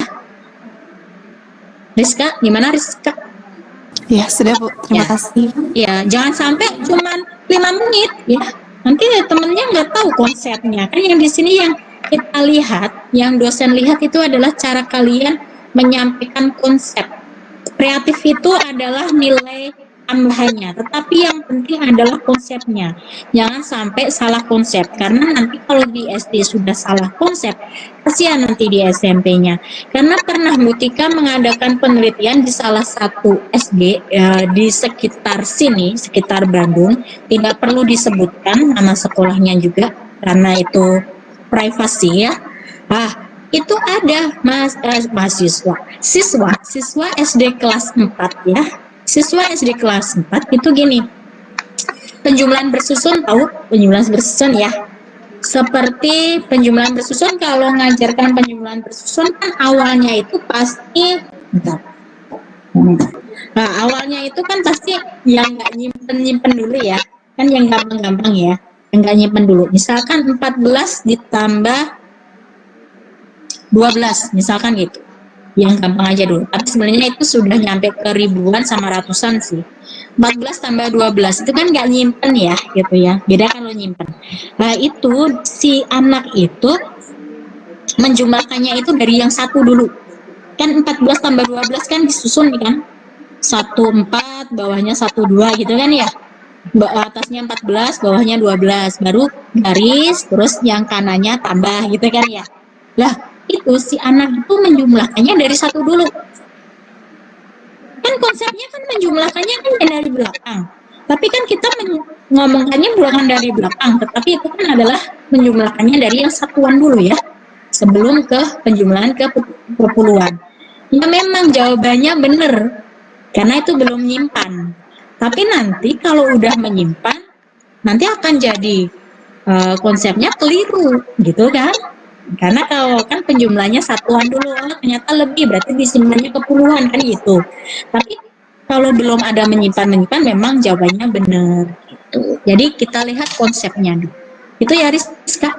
Rizka, gimana Rizka? Ya, sudah Bu. Terima kasih. Ya, jangan sampai cuman 5 menit ya. nanti temennya nggak tahu konsepnya. Kan yang di sini yang kita lihat, yang dosen lihat itu adalah cara kalian menyampaikan konsep. Kreatif itu adalah nilai tambahannya, tetapi yang penting adalah konsepnya. Jangan sampai salah konsep, karena nanti kalau di SD sudah salah konsep, kasihan nanti di SMP-nya. Karena pernah Mutika mengadakan penelitian di salah satu SD di sekitar sini, sekitar Bandung, tidak perlu disebutkan nama sekolahnya juga, karena itu privasi ya. Itu ada siswa SD kelas 4 ya. Siswa SD kelas 4 itu gini. Penjumlahan bersusun, tahu penjumlahan bersusun ya? Seperti penjumlahan bersusun, kalau mengajarkan penjumlahan bersusun kan awalnya itu pasti Nah, awalnya itu kan pasti yang nggak nyimpen dulu ya. Kan yang gampang-gampang ya. Yang nggak nyimpen dulu. Misalkan 14 ditambah 12 misalkan gitu, yang gampang aja dulu, tapi sebenarnya itu sudah nyampe ke ribuan sama ratusan sih. 14 tambah 12 itu kan nggak nyimpen ya gitu ya, beda kalau nyimpen. Nah itu si anak itu menjumlahkannya itu dari yang satu dulu, kan 14 tambah 12 kan disusun kan, 14 bawahnya 12 gitu kan ya, atasnya 14 bawahnya 12, baru garis terus yang kanannya tambah gitu kan ya. Lah itu si anak itu menjumlahkannya dari satu dulu, kan konsepnya kan menjumlahkannya kan dari belakang, tapi kan kita ngomongkannya bukan dari belakang, tetapi itu kan adalah menjumlahkannya dari yang satuan dulu ya, sebelum ke penjumlahan ke puluhan. Ya memang jawabannya benar, karena itu belum menyimpan. Tapi nanti kalau udah menyimpan, nanti akan jadi konsepnya keliru, gitu kan? Karena kalau kan penjumlahnya satuan dulu, ternyata lebih, berarti disimpannya ke puluhan kan gitu. Tapi kalau belum ada menyimpan memang jawabannya benar. Gitu. Jadi kita lihat konsepnya dulu. Itu ya Rizka.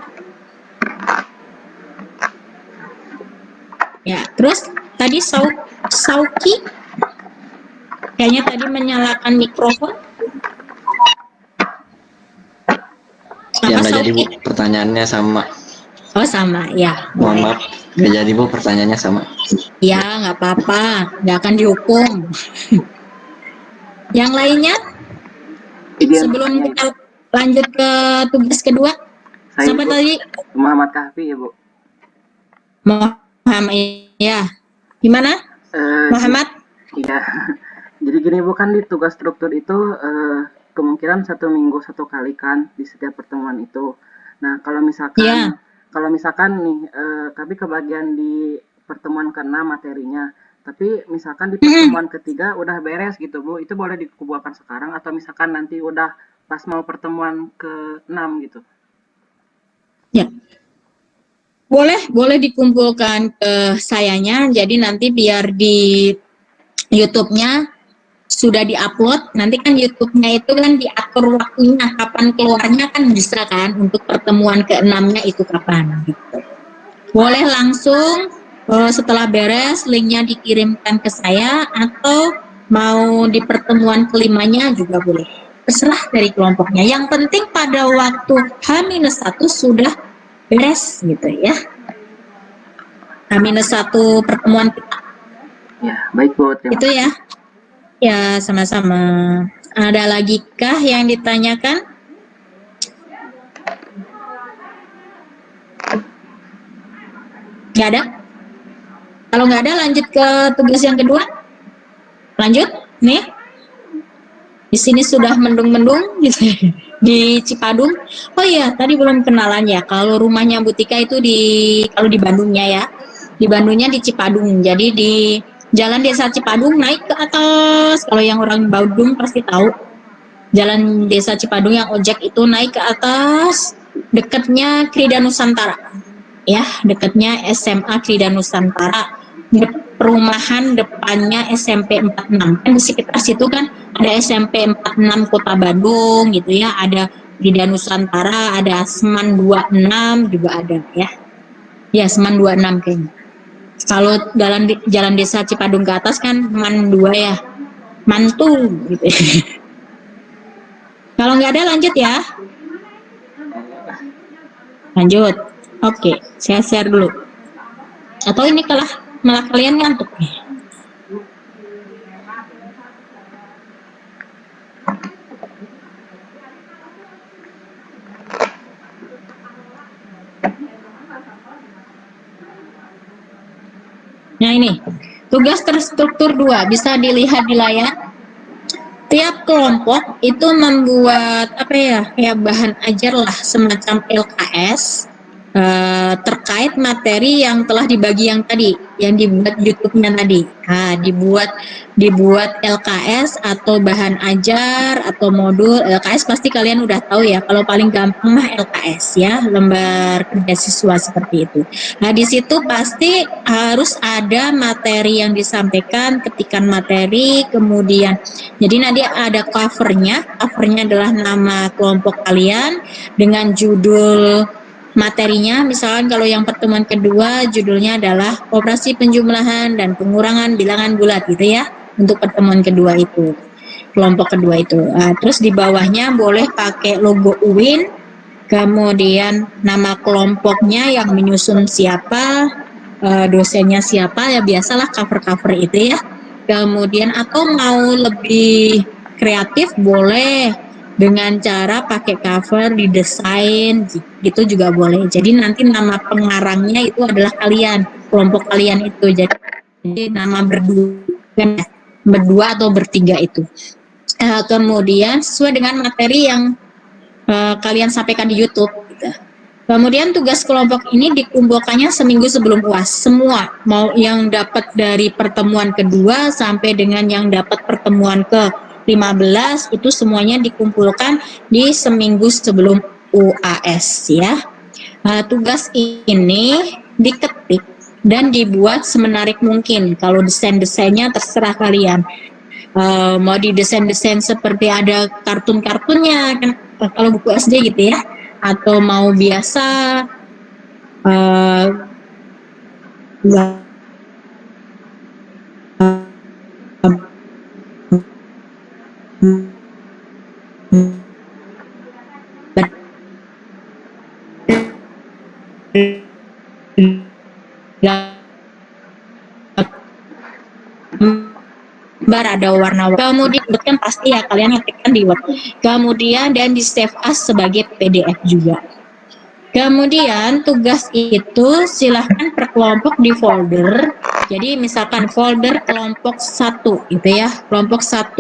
Ya, terus tadi Sauki kayaknya tadi menyalakan mikrofon. Ya nggak jadi Bu, pertanyaannya sama. Oh sama, ya. Mohon maaf, nggak jadi Bu, pertanyaannya sama. Ya nggak apa-apa, nggak akan dihukum. Yang lainnya? Sebelum kita lanjut ke tugas kedua, sampai tadi Muhammad Kahfi ya Bu. Muhammad ya. Gimana? Muhammad? Iya. Jadi gini Bu, kan di tugas struktur itu kemungkinan 1 minggu 1 kali kan di setiap pertemuan itu. Nah kalau misalkan nih kami kebagian di pertemuan ke-6 materinya, tapi misalkan di pertemuan ketiga udah beres gitu Bu, itu boleh dikumpulkan sekarang atau misalkan nanti udah pas mau pertemuan ke-6 gitu? Ya. Boleh dikumpulkan ke sayanya, jadi nanti biar di YouTube-nya sudah diupload, nanti kan YouTube-nya itu kan diatur waktunya, kapan keluarnya kan bisa kan, untuk pertemuan ke-6-nya itu kapan gitu. Boleh langsung setelah beres linknya dikirimkan ke saya, atau mau di pertemuan ke-5-nya juga boleh, terserah dari kelompoknya. Yang penting pada waktu H-1 sudah beres gitu ya. H-1 pertemuan kita. Ya, baik Bu. Itu ya. Ya, sama-sama. Ada lagi kah yang ditanyakan? Nggak ada? Kalau nggak ada, lanjut ke tugas yang kedua. Lanjut, nih. Di sini sudah mendung-mendung gitu, di Cipadung. Oh iya, tadi belum kenalan ya. Kalau rumahnya Butika itu kalau di Bandungnya ya. Di Bandungnya di Cipadung. Jadi di Jalan Desa Cipadung naik ke atas. Kalau yang orang Bandung pasti tahu. Jalan Desa Cipadung yang ojek itu naik ke atas. Dekatnya Krida Nusantara. Ya, dekatnya SMA Krida Nusantara. Perumahan depannya SMP 46. Kan di sekitar situ kan ada SMP 46 Kota Bandung gitu ya. Ada Krida Nusantara, ada Seman 26 juga ada ya. Ya, Seman 26 kayaknya. Kalau jalan Desa Cipadung ke atas kan Man 2 ya, Mantu gitu. Kalau nggak ada lanjut ya. Lanjut. Oke, saya share dulu. Atau ini malah kalian ngantuk nih? Nah ini, tugas terstruktur 2 bisa dilihat di layar. Tiap kelompok itu membuat kayak bahan ajar lah, semacam LKS terkait materi yang telah dibagi yang tadi, yang dibuat YouTube-nya tadi. Nah, dibuat LKS atau bahan ajar atau modul. LKS pasti kalian udah tahu ya, kalau paling gampang mah LKS ya, lembar kerja siswa seperti itu. Nah, di situ pasti harus ada materi yang disampaikan, ketikan materi, kemudian jadi nanti ada covernya adalah nama kelompok kalian dengan judul materinya. Misalkan kalau yang pertemuan kedua judulnya adalah operasi penjumlahan dan pengurangan bilangan bulat gitu ya, untuk pertemuan kedua itu, kelompok kedua itu. Terus di bawahnya boleh pakai logo UIN, kemudian nama kelompoknya yang menyusun siapa, dosennya siapa, ya biasalah cover-cover itu ya. Kemudian atau mau lebih kreatif boleh dengan cara pakai cover didesain gitu juga boleh. Jadi nanti nama pengarangnya itu adalah kalian, kelompok kalian itu. Jadi nama berdua atau bertiga itu. Kemudian sesuai dengan materi yang kalian sampaikan di YouTube. Gitu. Kemudian tugas kelompok ini dikumpulkannya seminggu sebelum UAS. Semua, mau yang dapat dari pertemuan kedua sampai dengan yang dapat pertemuan ke-15, itu semuanya dikumpulkan di seminggu sebelum UAS ya. Tugas ini diketik dan dibuat semenarik mungkin. Kalau desain-desainnya terserah kalian. Mau didesain-desain seperti ada kartun-kartunnya kan, kalau buku SD gitu ya, atau mau biasa ada warna, kemudian kan pasti ya kalian ngetikkan di Word, kemudian dan di save as sebagai PDF juga. Kemudian tugas itu silahkan per kelompok di folder. Jadi misalkan folder kelompok 1 gitu ya, kelompok 1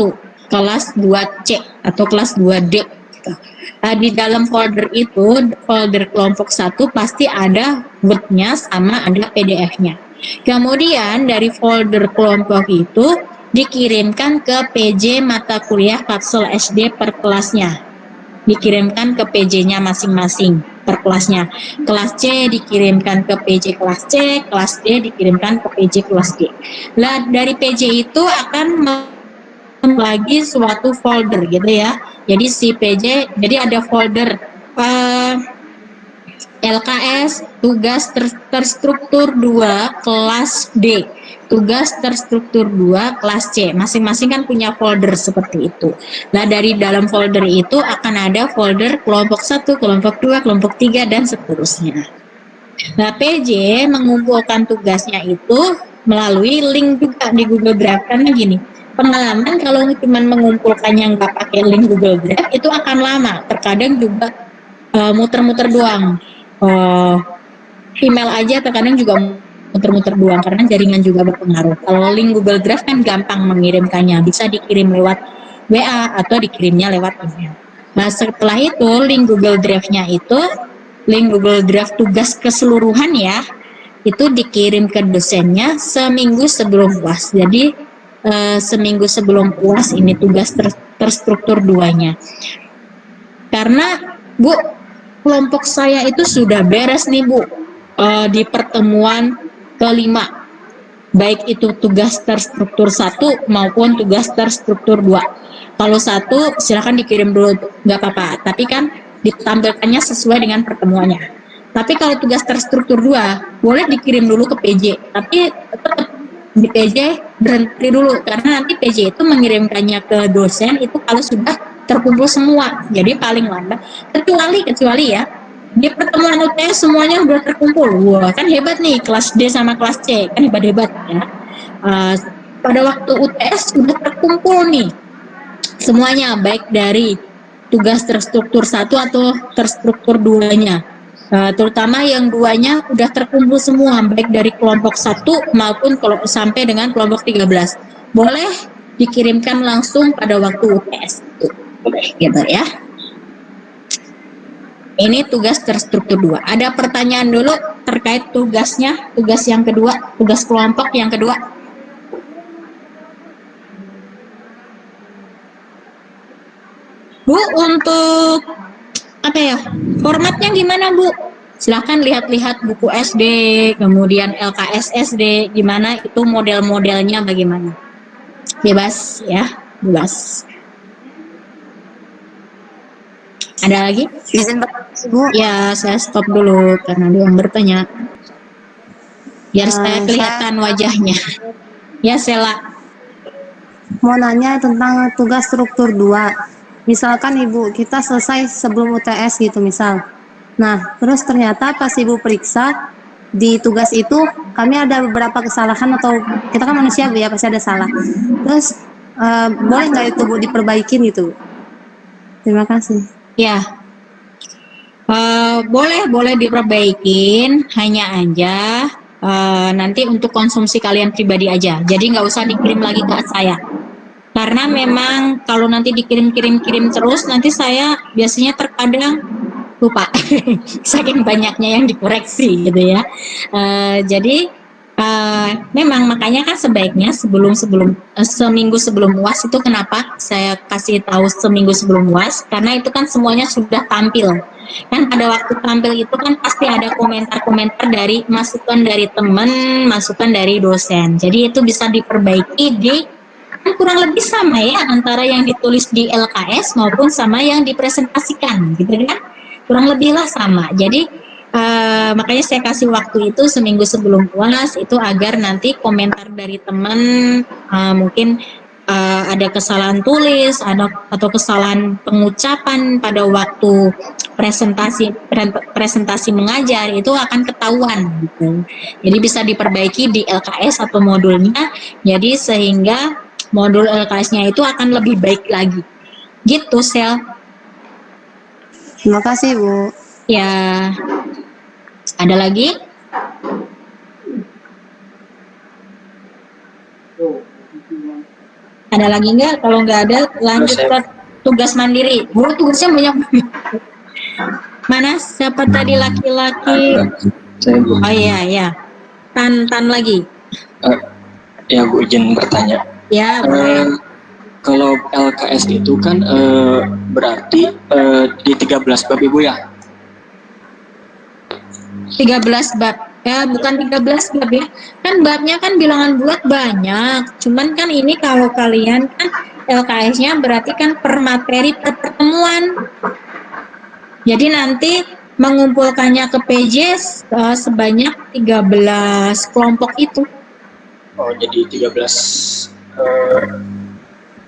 kelas 2C atau kelas 2D gitu. Di dalam folder itu, folder kelompok 1 pasti ada Word-nya sama ada PDF-nya. Kemudian dari folder kelompok itu dikirimkan ke PJ mata kuliah Kapsul SD per kelasnya. Dikirimkan ke PJ-nya masing-masing per kelasnya. Kelas C dikirimkan ke PJ kelas C, kelas D dikirimkan ke PJ kelas D. Nah, dari PJ itu akan lagi suatu folder gitu ya. Jadi si PJ, jadi ada folder LKS tugas terstruktur 2 kelas D, tugas terstruktur 2 kelas C, masing-masing kan punya folder seperti itu. Nah, dari dalam folder itu akan ada folder kelompok 1, kelompok 2, kelompok 3 dan seterusnya. Nah, PJ mengumpulkan tugasnya itu melalui link juga di Google Drive. Karena gini, pengalaman kalau cuma mengumpulkannya nggak pakai link Google Drive itu akan lama, terkadang juga muter-muter doang. Email aja terkadang juga muter-muter doang karena jaringan juga berpengaruh. Kalau link Google Drive kan gampang mengirimkannya, bisa dikirim lewat WA atau dikirimnya lewat email. Nah, setelah itu link Google Drive-nya itu, link Google Drive tugas keseluruhan ya, itu dikirim ke dosennya seminggu sebelum UAS. Jadi seminggu sebelum UAS ini tugas terstruktur 2-nya. Karena Bu, kelompok saya itu sudah beres nih Bu, di pertemuan ke-5, baik itu tugas terstruktur 1 maupun tugas terstruktur 2. Kalau 1 silakan dikirim dulu, nggak apa-apa, tapi kan ditampilkannya sesuai dengan pertemuannya. Tapi kalau tugas terstruktur 2 boleh dikirim dulu ke PJ, tapi tetap di PJ berhenti dulu karena nanti PJ itu mengirimkannya ke dosen itu kalau sudah terkumpul semua. Jadi paling lambat kecuali ya Di pertemuan UTS semuanya udah terkumpul. Wah, kan hebat nih, kelas D sama kelas C, kan hebat-hebat ya. Uh, Pada waktu UTS sudah terkumpul nih semuanya, baik dari tugas terstruktur 1 atau terstruktur 2-nya. Terutama yang 2-nya udah terkumpul semua, baik dari kelompok 1 maupun kalau sampai dengan kelompok 13. Boleh dikirimkan langsung pada waktu UTS. Gitu ya. Ini tugas terstruktur 2. Ada pertanyaan dulu terkait tugasnya, tugas yang kedua, tugas kelompok yang kedua. Bu, untuk apa ya, formatnya gimana Bu? Silahkan lihat-lihat buku SD, kemudian LKS SD, gimana itu model-modelnya bagaimana. Bebas ya, bebas. Ada lagi? Izin bertanya, Bu. Ya, saya stop dulu karena dia yang bertanya. Biar saya kelihatan wajahnya. Ya, Sela. Mau nanya tentang tugas struktur 2. Misalkan Ibu, kita selesai sebelum UTS gitu misal. Nah, terus ternyata pas Ibu periksa, di tugas itu kami ada beberapa kesalahan atau kita kan manusia Bu ya, pasti ada salah. Terus, boleh nggak itu Bu diperbaikin gitu? Terima kasih. Ya, boleh diperbaikin, hanya aja nanti untuk konsumsi kalian pribadi aja. Jadi nggak usah dikirim lagi ke saya. Karena memang kalau nanti dikirim terus, nanti saya biasanya terkadang lupa, saking banyaknya yang dikoreksi gitu ya. Jadi memang makanya kan sebaiknya seminggu sebelum UAS itu, kenapa saya kasih tahu seminggu sebelum UAS, karena itu kan semuanya sudah tampil. Kan pada waktu tampil itu kan pasti ada komentar-komentar dari masukan dari teman, masukan dari dosen. Jadi itu bisa diperbaiki di, kan kurang lebih sama ya antara yang ditulis di LKS maupun sama yang dipresentasikan gitu kan, kurang lebih lah sama. Jadi makanya saya kasih waktu itu seminggu sebelum UAS itu agar nanti komentar dari teman mungkin ada kesalahan tulis atau kesalahan pengucapan pada waktu presentasi mengajar itu akan ketahuan gitu. Jadi bisa diperbaiki di LKS atau modulnya, jadi sehingga modul LKS-nya itu akan lebih baik lagi. Gitu, Sel. Terima kasih Bu. Ya, ada lagi? Ada lagi nggak? Kalau nggak ada, lanjut ke tugas mandiri. Bu, tugasnya banyak banget. Mana? Siapa tadi laki-laki? Oh iya, ya. Tan lagi. Ya, Bu izin bertanya. Ya, boleh. Kalau LKS itu kan berarti di 13 bab Ibu ya? 13 bab. Ya, bukan 13 bab ya. Kan babnya kan bilangan bulat banyak. Cuman kan ini kalau kalian kan LKS-nya berarti kan per materi per pertemuan. Jadi nanti mengumpulkannya ke PJ sebanyak 13 kelompok itu. Oh, jadi 13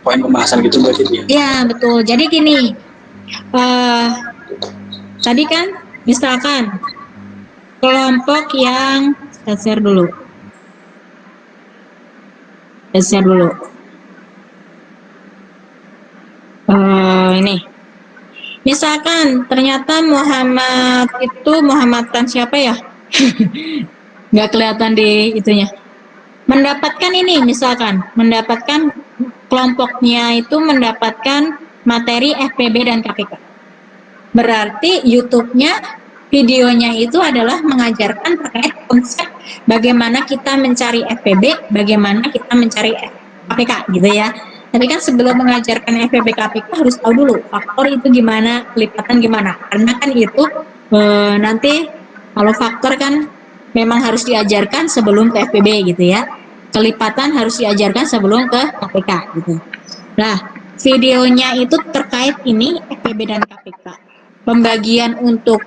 poin pembahasan gitu berarti ya? Ya, betul. Jadi gini, tadi kan misalkan kelompok yang share dulu. Ini. Misalkan ternyata Muhammad siapa ya? Nggak kelihatan di itunya. Mendapatkan ini misalkan, mendapatkan kelompoknya itu mendapatkan materi FPB dan KPK. Berarti YouTube-nya, videonya itu adalah mengajarkan terkait konsep bagaimana kita mencari FPB, bagaimana kita mencari KPK gitu ya. Tapi kan sebelum mengajarkan FPB KPK harus tahu dulu faktor itu gimana, kelipatan gimana. Karena kan itu nanti kalau faktor kan memang harus diajarkan sebelum ke FPB gitu ya. Kelipatan harus diajarkan sebelum ke KPK gitu. Nah, videonya itu terkait ini FPB dan KPK. Pembagian untuk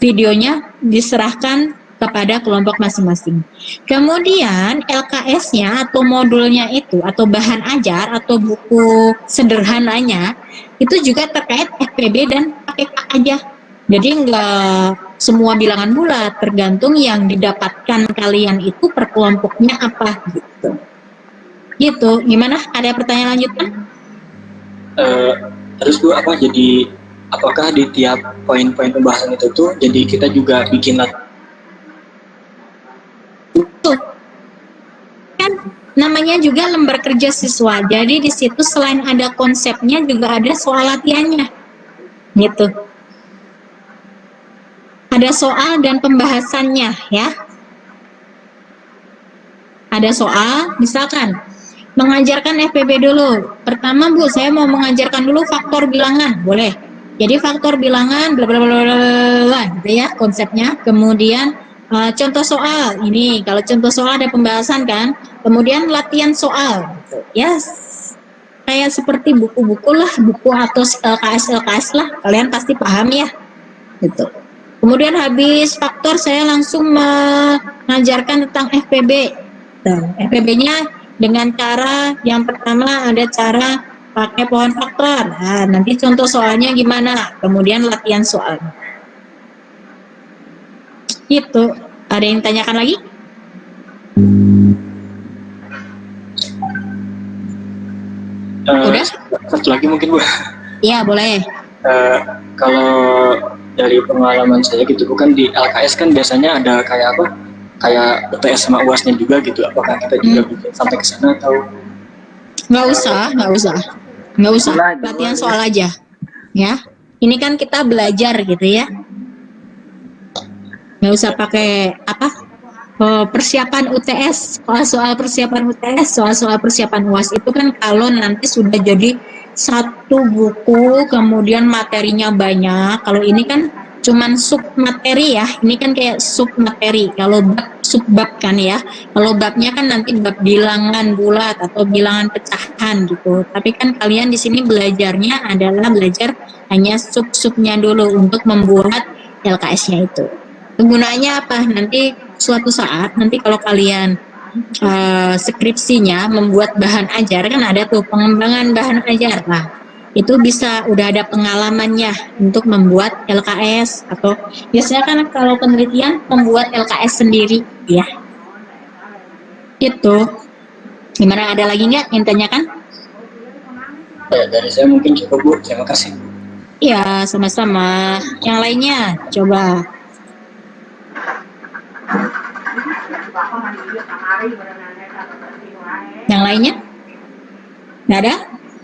videonya diserahkan kepada kelompok masing-masing. Kemudian LKS-nya atau modulnya itu atau bahan ajar atau buku sederhananya itu juga terkait FPB dan KPK aja. Jadi nggak semua bilangan bulat, tergantung yang didapatkan kalian itu per kelompoknya apa gitu. Gitu, gimana? Ada pertanyaan lanjutan? Terus Bu, apakah di tiap poin-poin pembahasan itu tuh jadi kita juga bikin Tuh, kan namanya juga lembar kerja siswa. Jadi di situ selain ada konsepnya juga ada soal latihannya. Gitu. Ada soal dan pembahasannya ya. Ada soal, misalkan mengajarkan FPB dulu. Pertama Bu, saya mau mengajarkan dulu faktor bilangan, boleh. Jadi faktor bilangan bla bla bla bla bla gitu ya konsepnya. Kemudian contoh soal ini, kalau contoh soal ada pembahasan kan. Kemudian latihan soal, gitu. Ya kayak seperti buku-buku lah, buku atau LKS lah, kalian pasti paham ya, gitu. Kemudian habis faktor saya langsung mengajarkan tentang FPB. FPB-nya dengan cara yang pertama ada cara pakai pohon faktor. Nah, nanti contoh soalnya gimana? Kemudian latihan soal. Itu. Ada yang tanyakan lagi? Udah? Satu lagi mungkin Bu. Iya, boleh. Kalau dari pengalaman saya gitu, bukan di LKS kan biasanya ada kayak apa? Kayak UTS sama UASnya juga gitu. Apakah kita juga bikin sampai ke sana atau? Nggak usah. Latihan soal aja. Ya. Ini kan kita belajar gitu ya. Nggak usah pakai apa? Persiapan UTS, soal persiapan UTS, soal persiapan UAS itu kan kalau nanti sudah jadi satu buku, kemudian materinya banyak. Kalau ini kan cuman sub materi ya, ini kan kayak sub materi. Kalau bab subbab kan ya, kalau babnya kan nanti bab bilangan bulat atau bilangan pecahan gitu. Tapi kan kalian di sini belajarnya adalah belajar hanya sub-subnya dulu untuk membuat LKS-nya itu. Kegunaannya apa? Nanti suatu saat nanti kalau kalian skripsinya membuat bahan ajar kan ada tuh pengembangan bahan ajar. Nah, itu bisa udah ada pengalamannya untuk membuat LKS atau biasanya kan kalau penelitian membuat LKS sendiri ya. Itu. Gimana, ada lagi nggak yang tanyakan? Dari saya mungkin cukup Bu. Terima kasih. Iya, sama-sama. Yang lainnya coba. Yang lainnya? Nggak ada?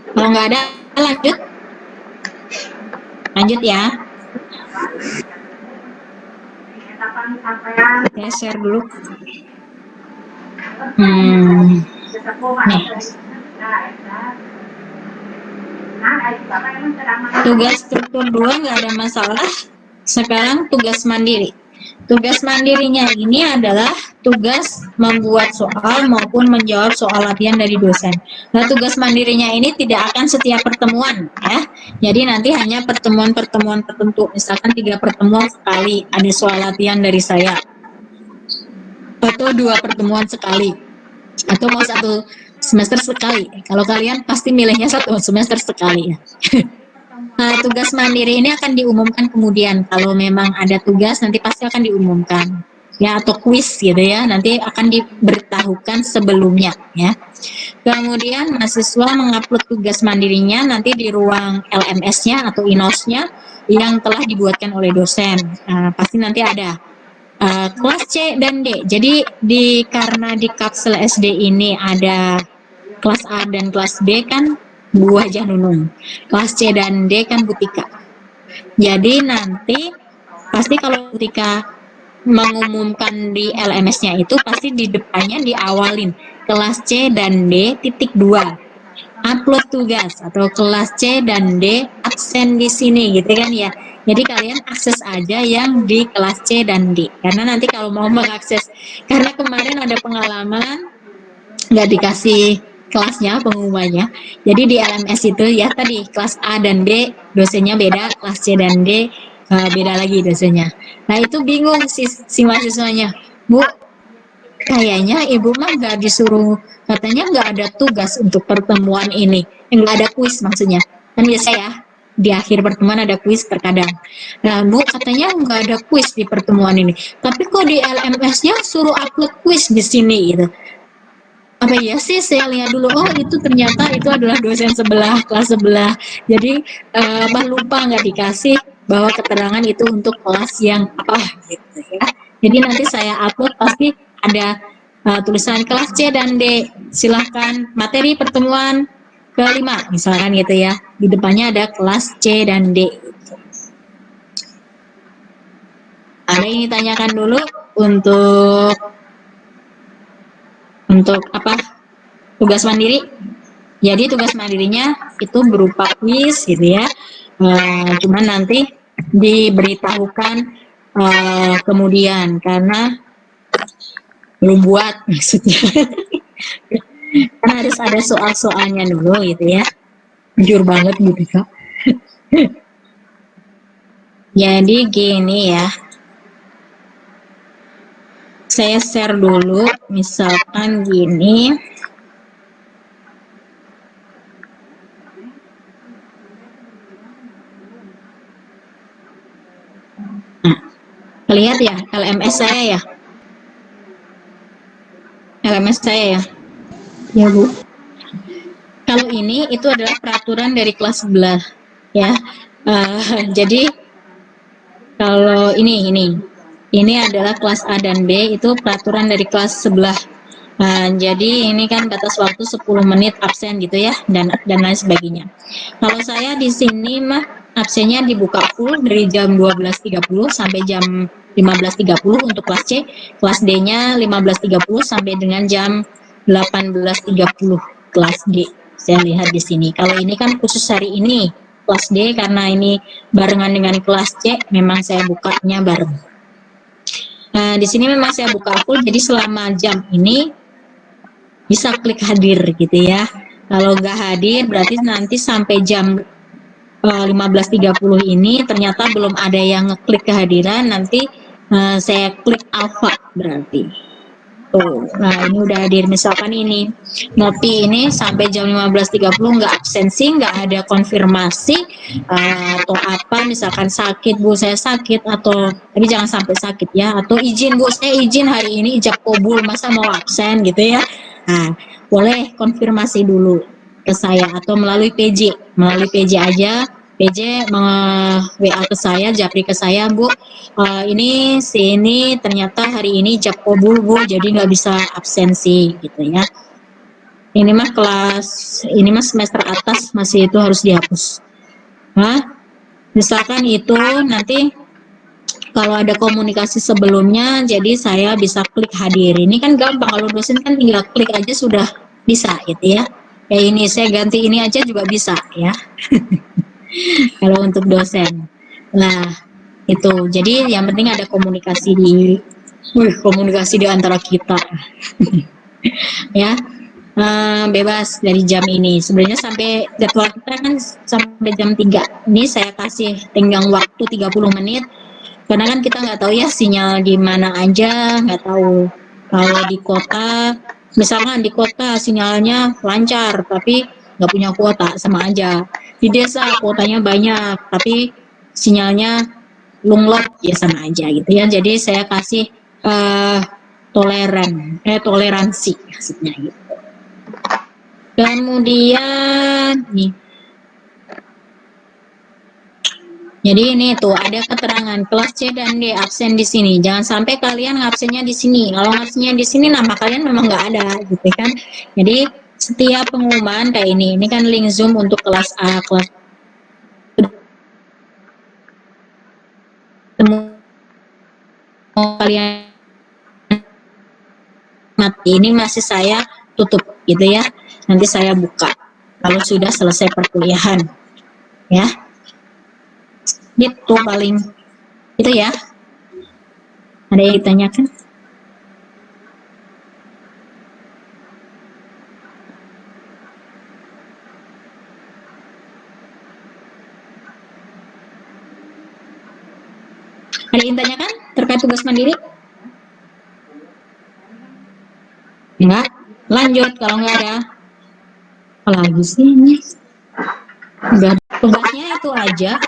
Kalau nggak ada, lanjut. Lanjut ya. Saya share dulu. Nih. Tugas struktur 2 nggak ada masalah. Sekarang tugas mandiri. Tugas mandirinya ini adalah tugas membuat soal maupun menjawab soal latihan dari dosen. Nah, tugas mandirinya ini tidak akan setiap pertemuan ya. Jadi nanti hanya pertemuan-pertemuan tertentu. Misalkan 3 pertemuan sekali ada soal latihan dari saya. Atau 2 pertemuan sekali. Atau mau 1 semester sekali. Kalau kalian pasti milihnya 1 semester sekali ya. Nah, tugas mandiri ini akan diumumkan kemudian. Kalau memang ada tugas nanti pasti akan diumumkan. Ya, atau kuis gitu ya. Nanti akan diberitahukan sebelumnya ya. Kemudian mahasiswa mengupload tugas mandirinya nanti di ruang LMS-nya atau INOS-nya yang telah dibuatkan oleh dosen. Nah, pasti nanti ada kelas C dan D. Jadi karena di kapsel SD ini ada kelas A dan kelas B kan Bu Hajah Nunung. Kelas C dan D kan Butika. Jadi nanti pasti kalau Butika mengumumkan di LMS-nya itu pasti di depannya diawalin kelas C dan D titik 2 upload tugas atau kelas C dan D absen di sini gitu kan ya. Jadi kalian akses aja yang di kelas C dan D karena nanti kalau mau mengakses, karena kemarin ada pengalaman nggak dikasih kelasnya, pengumumannya. Jadi di LMS itu ya tadi kelas A dan B dosennya beda, kelas C dan D beda lagi dosennya. Nah itu bingung si mahasiswanya, Bu, kayaknya ibu mah nggak disuruh, katanya nggak ada tugas untuk pertemuan ini, nggak ada kuis maksudnya. Kan biasa ya, di akhir pertemuan ada kuis terkadang. Nah, Bu katanya nggak ada kuis di pertemuan ini, tapi kok di LMS-nya suruh upload kuis di sini gitu. Apa iya sih, saya lihat dulu, oh itu ternyata itu adalah dosen sebelah, kelas sebelah. Jadi lupa nggak dikasih bahwa keterangan itu untuk kelas yang apa gitu ya. Jadi nanti saya upload pasti ada tulisan kelas C dan D, silahkan materi pertemuan kelima misalkan gitu ya, di depannya ada kelas C dan D. Ada yang ditanyakan dulu untuk apa, tugas mandiri. Jadi tugas mandirinya itu berupa kuis gitu ya, cuman nanti diberitahukan kemudian karena belum buat maksudnya. Kan harus ada soal-soalnya dulu gitu ya, jujur banget gitu Kak. Jadi gini ya, saya share dulu misalkan gini. Nah, lihat ya LMS saya ya, LMS saya ya. Ya Bu. Kalau ini itu adalah peraturan dari kelas sebelah ya. Jadi kalau ini adalah kelas A dan B, itu peraturan dari kelas sebelah. Jadi ini kan batas waktu 10 menit absen gitu ya, dan lain sebagainya. Kalau saya di sini mah absennya dibuka full dari jam 12.30 sampai jam 15.30 untuk kelas C, kelas D-nya 15.30 sampai dengan jam 18.30 kelas D. Saya lihat di sini. Kalau ini kan khusus hari ini kelas D, karena ini barengan dengan kelas C, memang saya bukanya bareng. Di sini memang saya buka full, jadi selama jam ini bisa klik hadir gitu ya. Kalau nggak hadir berarti nanti sampai jam 15.30 ini ternyata belum ada yang ngeklik kehadiran, nanti saya klik alpha berarti. Tuh, nah ini udah hadir, misalkan ini ngopi ini sampai jam 15.30 nggak absensi, nggak ada konfirmasi atau apa, misalkan sakit Bu, saya sakit, atau tapi jangan sampai sakit ya, atau izin Bu, saya izin hari ini ijab kabul, masa mau absen gitu ya. Nah, boleh konfirmasi dulu ke saya atau melalui PJ aja, PJ WA ke saya, japri ke saya, Bu, ini si ternyata hari ini ijab kabul Bu, jadi nggak bisa absensi gitu ya. Ini mah semester atas masih itu harus dihapus. Nah, misalkan itu nanti kalau ada komunikasi sebelumnya, jadi saya bisa klik hadir. Ini kan gampang, kalau dosen kan tinggal klik aja sudah bisa gitu ya. Kayak ini saya ganti ini aja juga bisa ya. Kalau untuk dosen. Nah, itu. Jadi yang penting ada komunikasi di antara kita. Ya. Bebas dari jam ini. Sebenarnya sampai jadwal kita kan sampai jam 3. Ini saya kasih tenggang waktu 30 menit. Karena kan kita nggak tahu ya sinyal di mana aja, nggak tahu. Kalau di kota, misalkan di kota sinyalnya lancar, tapi nggak punya kuota, sama aja. Di desa kuotanya banyak, tapi sinyalnya lunglot, ya sama aja gitu ya. Jadi saya kasih toleransi maksudnya gitu. Kemudian nih, jadi ini tuh ada keterangan kelas C dan D absen di sini. Jangan sampai kalian ngabsennya di sini. Kalau ngabsennya di sini nama kalian memang nggak ada gitu kan. Jadi setiap pengumuman kayak ini kan link Zoom untuk kelas A, kelas kalian mati, ini masih saya tutup gitu ya. Nanti saya buka kalau sudah selesai perkuliahan ya. Itu paling itu ya. Ada yang ditanyakan? Ada yang ditanyakan terkait tugas mandiri? Enggak? Lanjut kalau enggak ada. Apalagi sih ini? Udah Tugasnya itu aja,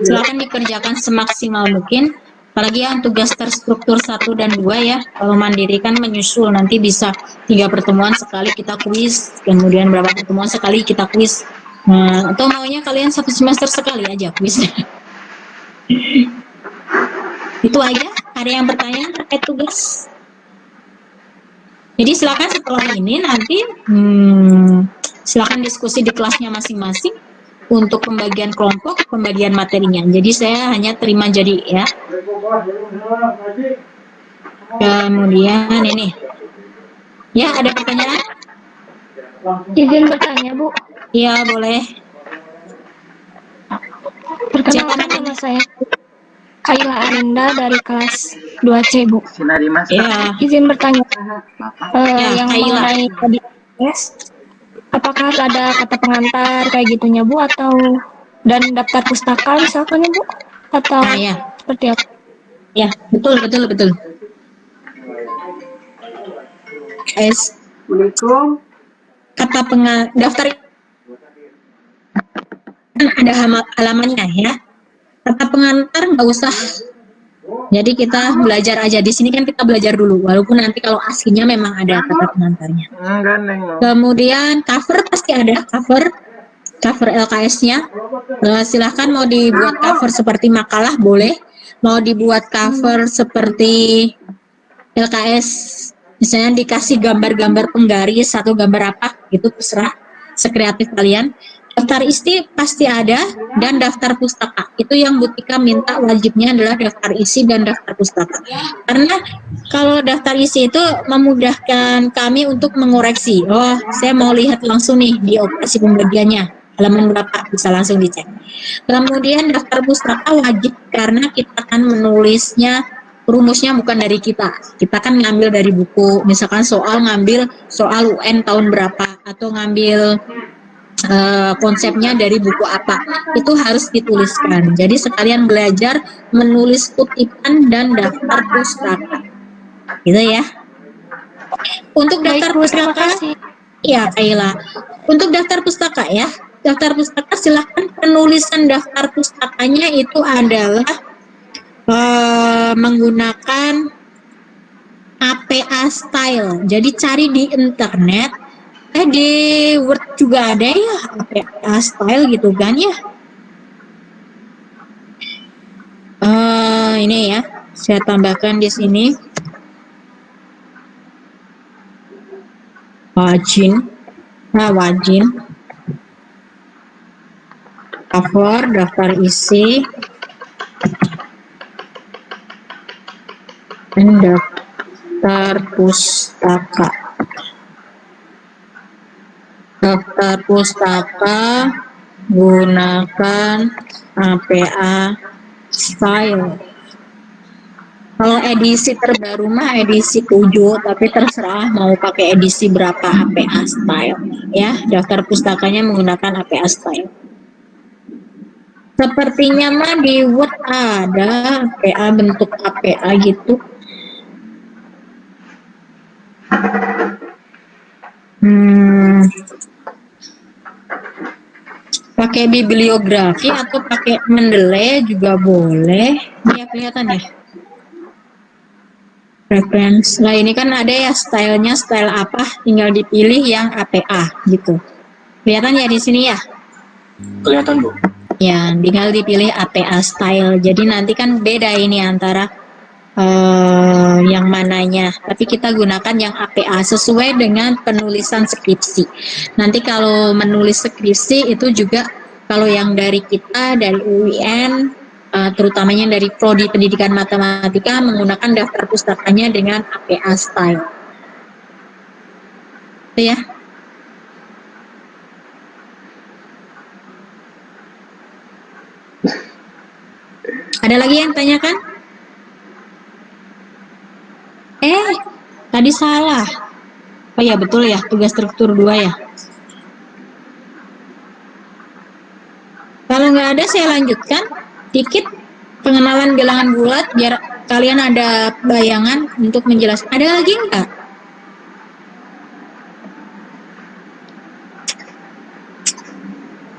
silakan dikerjakan semaksimal mungkin. Apalagi yang tugas terstruktur 1 dan 2 ya. Kalau mandiri kan menyusul, nanti bisa 3 pertemuan sekali kita kuis, kemudian berapa pertemuan sekali kita kuis. Nah, atau maunya kalian 1 semester sekali aja kuisnya. Itu aja. Ada yang bertanya terkait tugas? Jadi silakan setelah ini nanti silakan diskusi di kelasnya masing-masing untuk pembagian kelompok, pembagian materinya. Jadi saya hanya terima jadi ya. Kemudian ini. Ya, ada pertanyaan? Izin bertanya, Bu. Iya, boleh. Perkenalkan nama saya Kayla Arinda dari kelas 2C, Bu. Sinari Mas. Ya, Izin bertanya, ya, yang Kayla. mengenai tadi tes, apakah ada kata pengantar kayak gitunya, Bu, atau dan daftar pustaka misalkan ya, Bu? Atau Nah, ya. seperti apa? Ya, betul. Assalamualaikum. Kata daftar ada halamannya ya. Kata pengantar nggak usah. Jadi kita belajar aja. Di sini kan kita belajar dulu. Walaupun nanti kalau aslinya memang ada kata pengantarnya. Kemudian cover pasti ada cover LKS-nya. Silahkan mau dibuat cover seperti makalah boleh. Mau dibuat cover seperti LKS, misalnya dikasih gambar-gambar penggaris atau gambar apa, gitu terserah sekreatif kalian. Daftar isi pasti ada, dan daftar pustaka. Itu yang Bu Tika minta, wajibnya adalah daftar isi dan daftar pustaka. Karena kalau daftar isi itu memudahkan kami untuk mengoreksi. Oh, saya mau lihat langsung nih di operasi pembagiannya, halaman berapa, bisa langsung dicek. Kemudian daftar pustaka wajib karena kita akan menulisnya, rumusnya bukan dari kita. Kita kan ngambil dari buku, misalkan ngambil soal UN tahun berapa, atau ngambil konsepnya dari buku apa, itu harus dituliskan. Jadi sekalian belajar menulis kutipan dan daftar pustaka, gitu ya. Untuk daftar pustaka, ya Kayla. Untuk daftar pustaka ya, daftar pustaka silahkan penulisan daftar pustakanya itu adalah menggunakan APA style. Jadi cari di internet, di Word juga ada ya APA style gitu kan ya. Ini ya, saya tambahkan di sini. Wajin, cover, daftar isi, dan daftar pustaka. Daftar pustaka gunakan APA style. Kalau edisi terbaru mah edisi 7, tapi terserah mau pakai edisi berapa APA style. Ya, daftar pustakanya menggunakan APA style. Sepertinya mah di Word ada APA, bentuk APA gitu. Pakai bibliografi atau pakai Mendeley juga boleh. Ya, kelihatan ya. Reference. Nah, ini kan ada ya stylenya, style apa, tinggal dipilih yang APA gitu. Kelihatan ya di sini ya? Kelihatan, Bu. Ya, tinggal dipilih APA style. Jadi nanti kan beda ini antara yang mananya. Tapi kita gunakan yang APA sesuai dengan penulisan skripsi. Nanti kalau menulis skripsi itu juga kalau yang dari kita, dari UIN, terutamanya dari Prodi Pendidikan Matematika, menggunakan daftar pustakanya dengan APA style. Itu ya. Ada lagi yang tanyakan? Tadi salah. Oh ya, betul ya, tugas struktur 2 ya. Kalau nggak ada, saya lanjutkan dikit pengenalan bilangan bulat biar kalian ada bayangan untuk menjelaskan. Ada lagi nggak?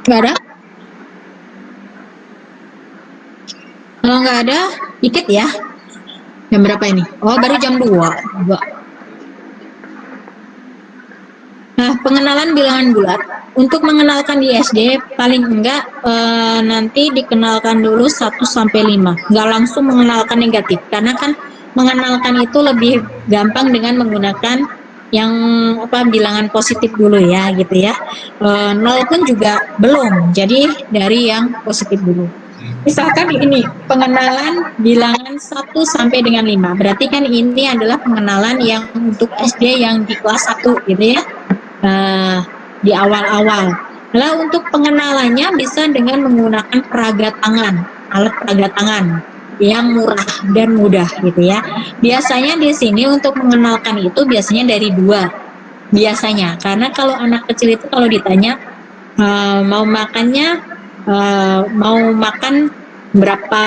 Nggak ada? Kalau nggak ada, dikit ya. Jam berapa ini? Oh, baru jam 2. Nah, pengenalan bilangan bulat. Untuk mengenalkan di SD, paling enggak nanti dikenalkan dulu 1 sampai 5. Nggak langsung mengenalkan negatif. Karena kan mengenalkan itu lebih gampang dengan menggunakan yang bilangan positif dulu ya gitu ya. 0 pun juga belum. Jadi dari yang positif dulu. Misalkan ini pengenalan bilangan 1 sampai dengan 5. Berarti kan ini adalah pengenalan yang untuk SD yang di kelas 1 gitu ya. Di awal-awal. Nah, untuk pengenalannya bisa dengan menggunakan peraga tangan, alat peraga tangan yang murah dan mudah gitu ya. Biasanya di sini untuk mengenalkan itu biasanya dari 2. Biasanya, karena kalau anak kecil itu kalau ditanya mau makan berapa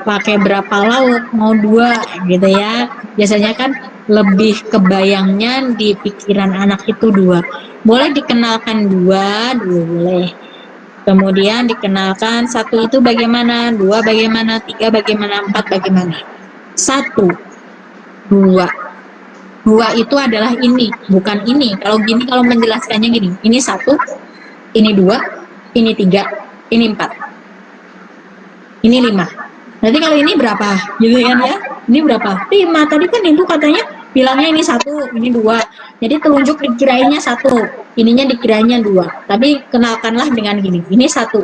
pakai berapa lauk, mau 2 gitu ya. Biasanya kan lebih kebayangnya di pikiran anak itu 2. Boleh dikenalkan 2 dulu boleh. Kemudian dikenalkan 1 itu bagaimana, 2 bagaimana, 3 bagaimana, 4 bagaimana. 1, 2. 2 itu adalah ini, bukan ini. Kalau gini, kalau menjelaskannya gini, ini 1, ini 2, ini 3, ini 4, ini 5. Nanti kalau ini berapa? Gitu kan ya? Ini berapa? 5. Tadi kan itu katanya bilangnya ini 1, ini 2. Jadi telunjuk dikirainnya 1, ininya dikirainnya 2. Tapi kenalkanlah dengan gini. Ini 1.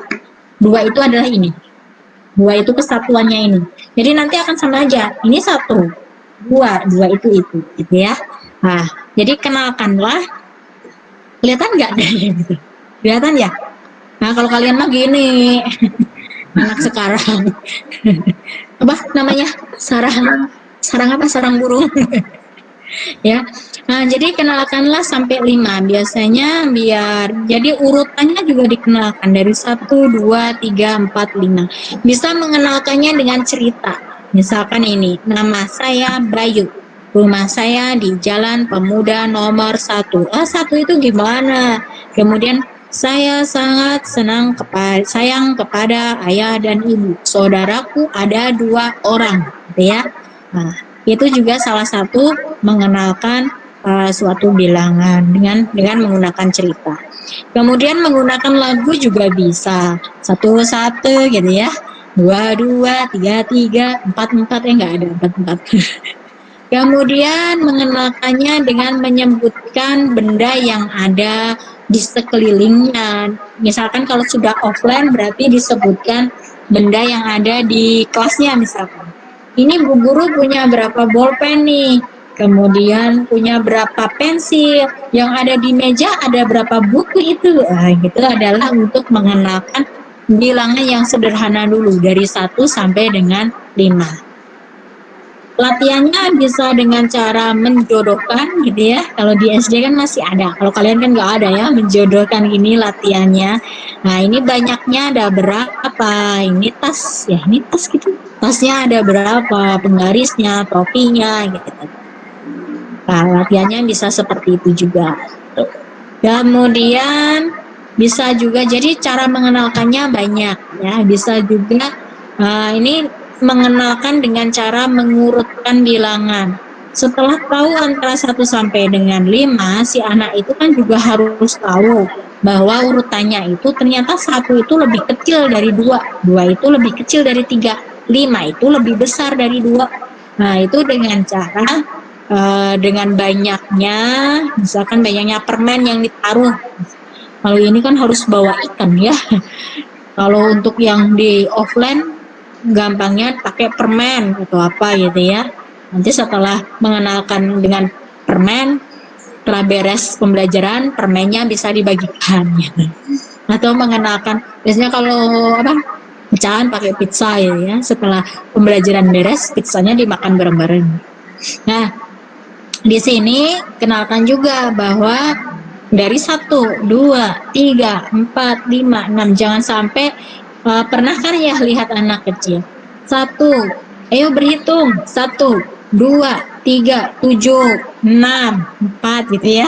2 itu adalah ini. 2 itu kesatuannya ini. Jadi nanti akan sama aja. Ini 1, 2 itu gitu ya. Nah, jadi kenalkanlah. Kelihatan nggak? Kelihatan ya? Nah, kalau kalian mah gini. Anak sekarang. Apa namanya? Sarang apa? Sarang burung. Ya. Nah, jadi kenalkanlah sampai 5. Biasanya biar jadi urutannya juga dikenalkan dari 1, 2, 3, 4, 5. Bisa mengenalkannya dengan cerita. Misalkan ini, nama saya Bayu. Rumah saya di Jalan Pemuda nomor 1. 1 itu gimana? Kemudian saya sangat sayang kepada ayah dan ibu. Saudaraku ada 2 orang, gitu ya. Nah, itu juga salah satu mengenalkan suatu bilangan dengan menggunakan cerita. Kemudian menggunakan lagu juga bisa. 1 1 gitu ya. 2 2, 3 3, 4 4 enggak ada 4 4. Kemudian mengenalkannya dengan menyebutkan benda yang ada di sekelilingnya. Misalkan kalau sudah offline berarti disebutkan benda yang ada di kelasnya misalkan. Ini Bu Guru punya berapa bolpen nih? Kemudian punya berapa pensil? Yang ada di meja ada berapa buku itu? Gitu adalah untuk mengenalkan bilangan yang sederhana dulu dari 1 sampai dengan 5. Latihannya bisa dengan cara menjodohkan gitu ya. Kalau di SD kan masih ada. Kalau kalian kan nggak ada ya menjodohkan ini latihannya. Nah ini banyaknya ada berapa? Ini tas ya, ini tas gitu. Tasnya ada berapa? Penggarisnya, topinya gitu. Nah latihannya bisa seperti itu juga. Kemudian bisa juga jadi cara mengenalkannya banyak ya. Bisa juga ini mengenalkan dengan cara mengurutkan bilangan. Setelah tahu antara 1 sampai dengan 5, si anak itu kan juga harus tahu bahwa urutannya itu ternyata 1 itu lebih kecil dari 2, 2 itu lebih kecil dari 3, 5 itu lebih besar dari 2. Nah, itu dengan cara dengan banyaknya, misalkan banyaknya permen yang ditaruh. Kalau ini kan harus bawa ikan ya. Kalau untuk yang di offline gampangnya pakai permen atau apa gitu ya. Nanti setelah mengenalkan dengan permen, setelah beres pembelajaran, permennya bisa dibagikan gitu. Atau mengenalkan, biasanya kalau pecahan pakai pizza ya. Setelah pembelajaran beres, pizzanya dimakan bareng-bareng. Nah, di sini kenalkan juga bahwa dari 1, 2, 3, 4, 5, 6 jangan sampai pernah kan ya lihat anak kecil 1, ayo berhitung 1, 2, 3, 7, 6, 4 gitu ya.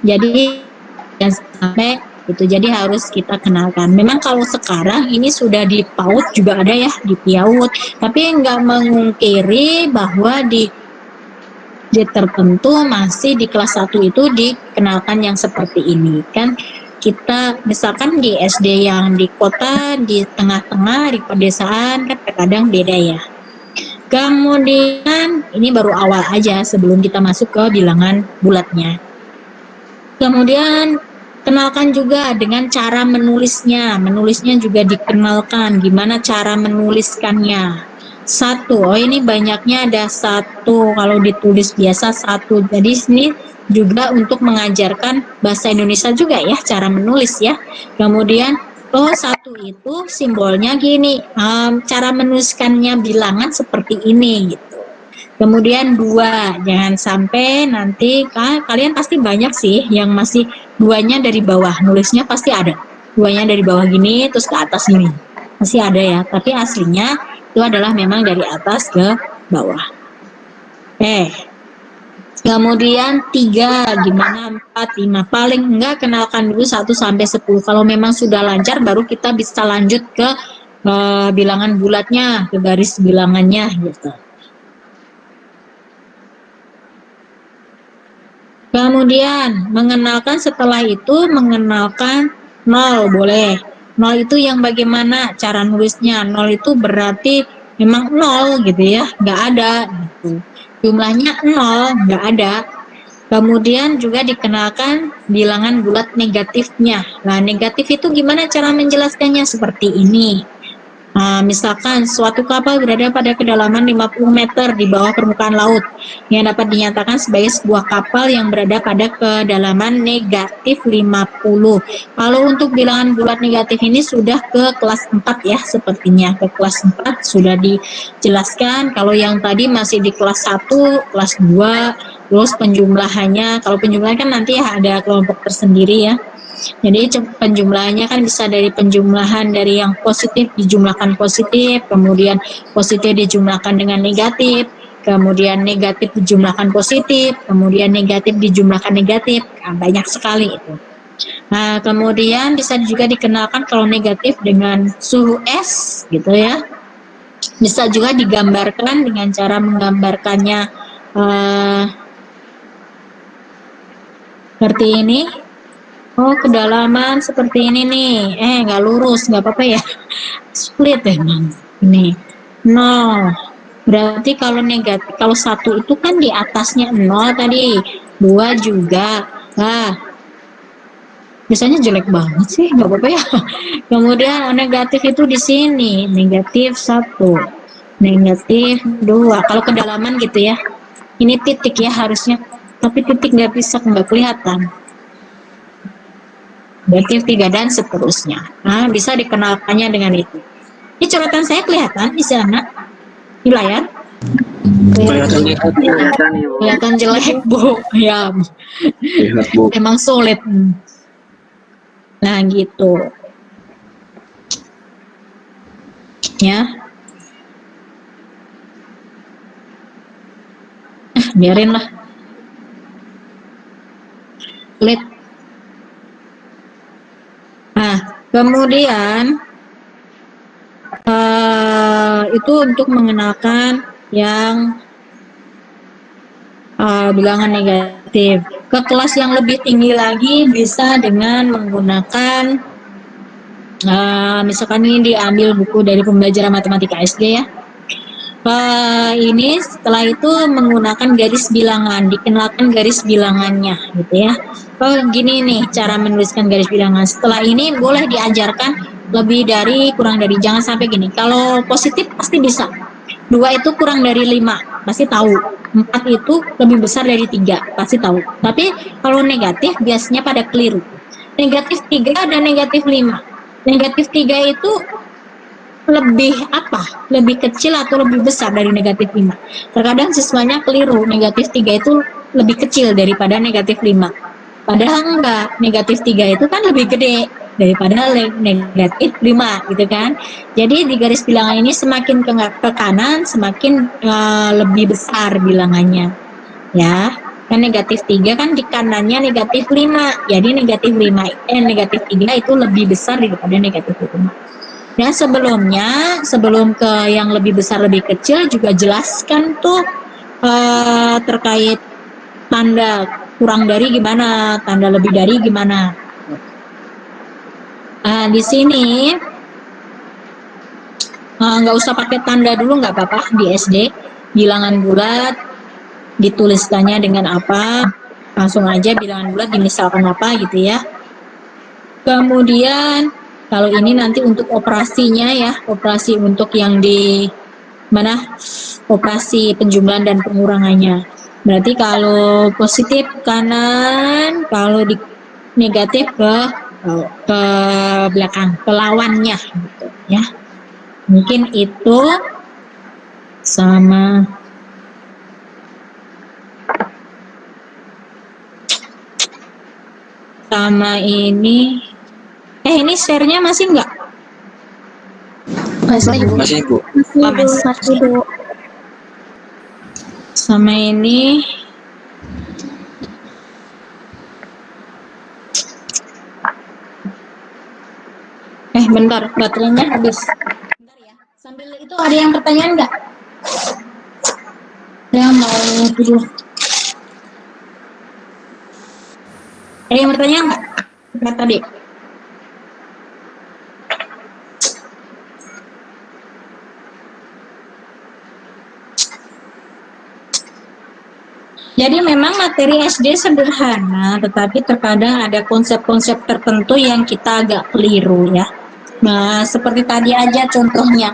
Jadi jangan sampai Itu jadi harus kita kenalkan. Memang kalau sekarang ini sudah di PAUD juga ada ya, di PIAUD, tapi nggak mengungkiri bahwa di tertentu masih di kelas 1 itu dikenalkan yang seperti ini kan. Kita misalkan di SD yang di kota, di tengah-tengah, di pedesaan kan terkadang beda ya. Kemudian ini baru awal aja sebelum kita masuk ke bilangan bulatnya. Kemudian kenalkan juga dengan cara menulisnya. Menulisnya juga dikenalkan gimana cara menuliskannya. Satu, oh ini banyaknya ada satu, kalau ditulis biasa satu. Jadi ini juga untuk mengajarkan bahasa Indonesia juga ya, cara menulis ya. Kemudian oh satu itu simbolnya gini, cara menuliskannya bilangan seperti ini gitu. Kemudian dua, jangan sampai nanti kalian pasti banyak sih yang masih duanya dari bawah, nulisnya pasti ada. Duanya dari bawah gini, terus ke atas gini. Masih ada ya, tapi aslinya itu adalah memang dari atas ke bawah. Kemudian 3, gimana 4, 5. Paling enggak kenalkan dulu 1 sampai 10. Kalau memang sudah lancar baru kita bisa lanjut ke bilangan bulatnya, ke garis bilangannya gitu. Kemudian mengenalkan setelah itu mengenalkan 0 boleh. 0 itu yang bagaimana cara nulisnya? 0 itu berarti memang 0 gitu ya, nggak ada gitu. Jumlahnya 0, nggak ada. Kemudian juga dikenalkan bilangan bulat negatifnya. Nah, negatif itu gimana cara menjelaskannya? Seperti ini. Misalkan suatu kapal berada pada kedalaman 50 meter di bawah permukaan laut yang dapat dinyatakan sebagai sebuah kapal yang berada pada kedalaman negatif 50. Kalau untuk bilangan bulat negatif ini sudah ke kelas 4 ya sepertinya. Ke kelas 4 sudah dijelaskan. Kalau yang tadi masih di kelas 1, kelas 2, terus penjumlahannya. Kalau penjumlahan kan nanti ada kelompok tersendiri ya. Jadi penjumlahannya kan bisa dari penjumlahan dari yang positif dijumlahkan positif, kemudian positif dijumlahkan dengan negatif, kemudian negatif dijumlahkan positif, kemudian negatif dijumlahkan negatif. Nah, banyak sekali itu. Nah, kemudian bisa juga dikenalkan kalau negatif dengan suhu S gitu ya. Bisa juga digambarkan dengan cara menggambarkannya seperti ini. Oh, kedalaman seperti ini nih. Nggak lurus, nggak apa-apa ya. Split emang. Ini 0. Berarti kalau negatif, kalau 1 itu kan di atasnya 0 tadi. 2 juga. Nah, biasanya jelek banget sih, nggak apa-apa ya. Kemudian negatif itu di sini. Negatif 1. Negatif 2. Kalau kedalaman gitu ya. Ini titik ya harusnya. Tapi titik nggak bisa, nggak kelihatan. Negatif 3 dan seterusnya. Nah, bisa dikenalkannya dengan itu. Ini coretan saya kelihatan di sana di layar. Kelihatan jelek bu, ya. Lihat Bu. Emang sulit. Nah gitu. Ya. Biarin lah. Sulit. Nah, kemudian itu untuk mengenalkan yang bilangan negatif. Ke kelas yang lebih tinggi lagi bisa dengan menggunakan misalkan ini diambil buku dari pembelajaran matematika SD ya. Ini setelah itu menggunakan garis bilangan, dikenalkan garis bilangannya gitu ya. Gini nih cara menuliskan garis bilangan. Setelah ini boleh diajarkan lebih dari, kurang dari, jangan sampai gini. Kalau positif pasti bisa. 2 itu kurang dari 5, pasti tahu. 4 itu lebih besar dari 3, pasti tahu. Tapi kalau negatif biasanya pada keliru. Negatif 3 dan negatif 5. Negatif 3 itu lebih lebih kecil atau lebih besar dari negatif 5. Terkadang siswanya keliru, negatif 3 itu lebih kecil daripada negatif 5. Padahal enggak, negatif 3 itu kan lebih gede daripada negatif 5 gitu kan. Jadi di garis bilangan ini semakin ke kanan semakin lebih besar bilangannya ya. Kan negatif 3 kan di kanannya negatif 5. Jadi negatif 3 itu lebih besar daripada negatif 5. Nah sebelum ke yang lebih besar lebih kecil juga jelaskan tuh terkait tanda kurang dari gimana, tanda lebih dari gimana. Di sini nggak usah pakai tanda dulu, nggak apa-apa di SD. Bilangan bulat dituliskannya dengan apa, langsung aja bilangan bulat dimisalkan apa gitu ya. Kemudian kalau ini nanti untuk operasinya ya, operasi untuk yang di mana, operasi penjumlahan dan pengurangannya. Berarti kalau positif kanan, kalau di negatif ke belakang, ke lawannya gitu ya. Mungkin itu sama ini. Ini share-nya masih enggak? Masih Bu. Masih Bu. Masih Bu. Sama ini bentar, baterainya habis. Bentar ya. Sambil itu ada yang pertanyaan enggak? Saya mau dulu. Ada yang bertanya enggak? Enggak tadi. Jadi memang materi SD sederhana, tetapi terkadang ada konsep-konsep tertentu yang kita agak keliru ya. Nah, seperti tadi aja contohnya.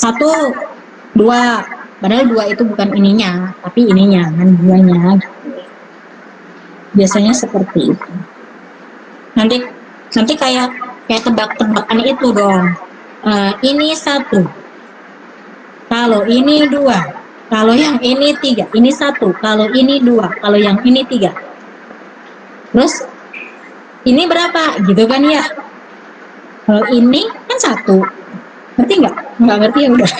1, 2, padahal 2 itu bukan ininya, tapi ininya, kan duanya. Biasanya seperti itu. Nanti kayak tebak-tebakan itu dong. Ini 1, kalau ini 2. Kalau yang ini 3, ini 1. Kalau ini 2, kalau yang ini 3. Terus ini berapa? Gitu kan ya. Kalau ini kan 1. Ngerti nggak? Nggak ngerti ya udah.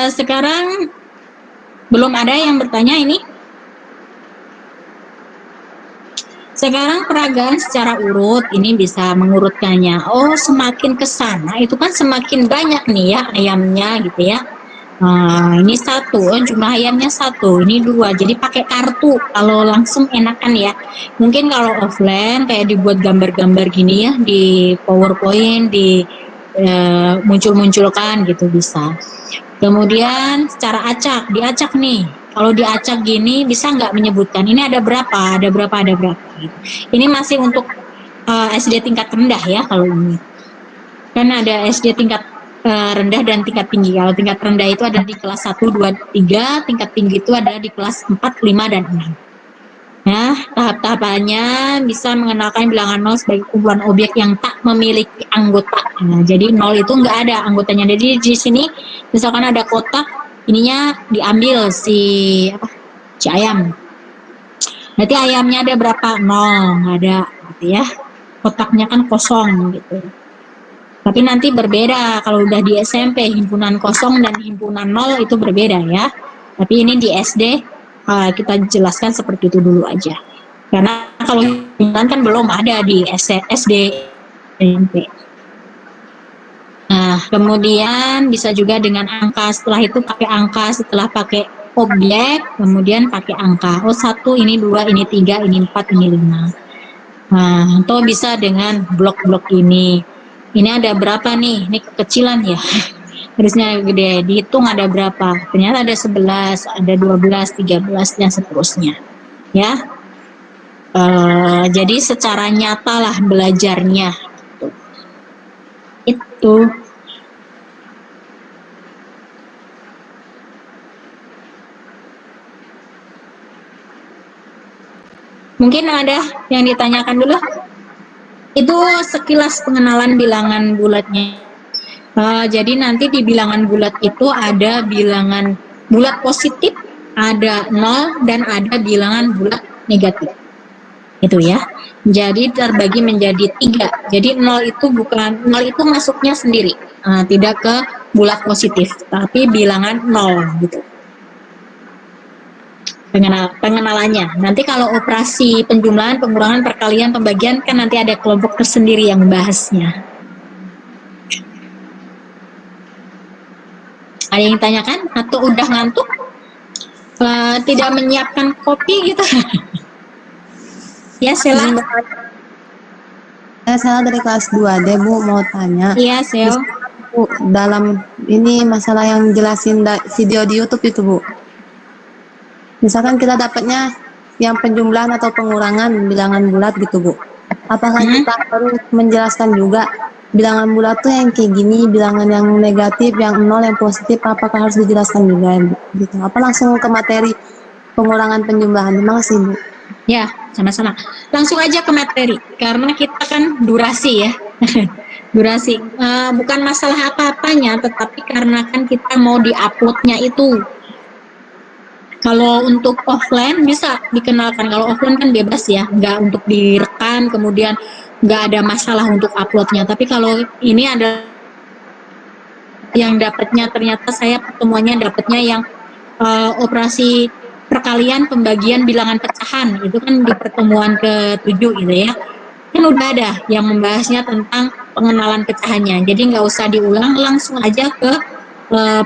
Sekarang belum ada yang bertanya ini. Sekarang peragaan secara urut ini bisa mengurutkannya. Oh, semakin ke sana itu kan semakin banyak nih ya ayamnya gitu ya. Ini 1, jumlah ayamnya 1, ini 2. Jadi pakai kartu kalau langsung enakan ya. Mungkin kalau offline kayak dibuat gambar-gambar gini ya di PowerPoint, di muncul-munculkan gitu bisa. Kemudian secara diacak nih. Kalau diacak gini bisa nggak menyebutkan ini ada berapa gitu. Ini masih untuk SD tingkat rendah ya kalau ini. Kan ada SD tingkat rendah dan tingkat tinggi. Kalau tingkat rendah itu ada di kelas 1, 2, 3, tingkat tinggi itu ada di kelas 4, 5, dan 6. Nah, tahap-tahapannya bisa mengenalkan bilangan 0 sebagai kumpulan objek yang tak memiliki anggota. Nah, jadi 0 itu nggak ada anggotanya. Jadi di sini misalkan ada kotak, ininya diambil si ayam. Berarti ayamnya ada berapa? 0, nggak ada gitu ya. Kotaknya kan kosong gitu. Tapi nanti berbeda kalau udah di SMP, himpunan kosong dan himpunan 0 itu berbeda ya. Tapi ini di SD kita jelaskan seperti itu dulu aja. Karena kalau himpunan kan belum ada di SD, SMP. Nah, kemudian bisa juga dengan angka, setelah itu pakai angka, setelah pakai objek, kemudian pakai angka. Oh, 1, ini 2, ini 3, ini 4, ini 5. Nah, atau bisa dengan blok-blok ini. Ini ada berapa nih? Ini kekecilan ya. Harusnya gede. Dihitung ada berapa? Ternyata ada 11, ada 12, 13, dan seterusnya. Ya. Jadi secara nyata lah belajarnya. Itu. Mungkin ada yang ditanyakan dulu? Itu sekilas pengenalan bilangan bulatnya. Jadi nanti di bilangan bulat itu ada bilangan bulat positif, ada 0, dan ada bilangan bulat negatif. Itu ya. Jadi terbagi menjadi 3. Jadi 0 itu masuknya sendiri, tidak ke bulat positif, tapi bilangan 0 gitu. Pengenalannya. Nanti kalau operasi penjumlahan, pengurangan, perkalian, pembagian kan nanti ada kelompok tersendiri yang membahasnya. Ada yang tanyakan atau udah ngantuk? Tidak menyiapkan kopi gitu? Ya, Sela. Saya dari kelas 2D, Bu, mau tanya. Iya, Sel. Bu, dalam ini masalah yang jelasin video di YouTube itu, Bu. Misalkan kita dapatnya yang penjumlahan atau pengurangan bilangan bulat gitu, Bu. Apakah kita harus menjelaskan juga bilangan bulat tuh yang kayak gini, bilangan yang negatif, yang 0, yang positif, apakah harus dijelaskan juga, gitu? Apa langsung ke materi pengurangan penjumlahan? Terima kasih, Bu. Ya, sama-sama. Langsung aja ke materi, karena kita kan durasi ya. Durasi. Bukan masalah apa-apanya, tetapi karena kan kita mau di-uploadnya itu. Kalau untuk offline bisa dikenalkan, kalau offline kan bebas ya, nggak untuk direkam, kemudian nggak ada masalah untuk uploadnya. Tapi kalau ini ada yang dapatnya, ternyata saya pertemuannya dapatnya yang operasi perkalian pembagian bilangan pecahan, itu kan di pertemuan ke-7 gitu ya. Kan udah ada yang membahasnya tentang pengenalan pecahannya, jadi nggak usah diulang, langsung aja ke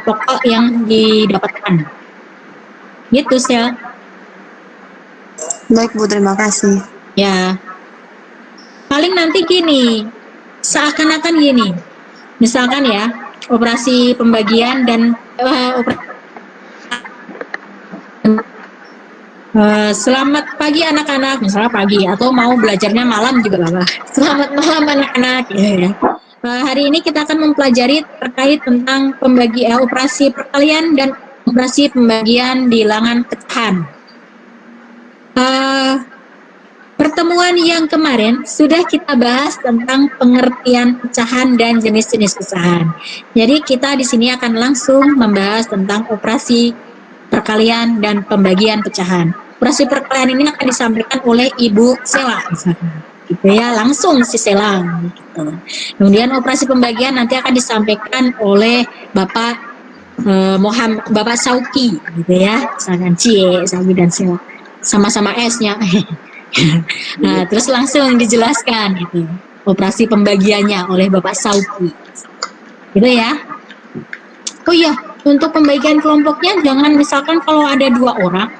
pokok yang didapatkan. Gitu, Sel. Baik, Bu, terima kasih. Ya, paling nanti gini, seakan-akan gini, misalkan ya, operasi pembagian dan selamat pagi anak-anak, misalnya pagi, atau mau belajarnya malam juga apa. Selamat malam anak-anak, ya. Hari ini kita akan mempelajari terkait tentang operasi perkalian dan operasi pembagian bilangan pecahan. Pertemuan yang kemarin sudah kita bahas tentang pengertian pecahan dan jenis-jenis pecahan. Jadi kita di sini akan langsung membahas tentang operasi perkalian dan pembagian pecahan. Operasi perkalian ini akan disampaikan oleh Ibu Sela, misalkan. Gitu ya, langsung si Sela. Gitu. Kemudian operasi pembagian nanti akan disampaikan oleh Bapak Bapak Sauki, gitu ya, misalkan Cie, Sauki dan Sela, sama-sama S-nya. Nah, terus langsung dijelaskan itu operasi pembagiannya oleh Bapak Sauki. Gitu ya. Oh iya, untuk pembagian kelompoknya jangan misalkan kalau ada 2 orang,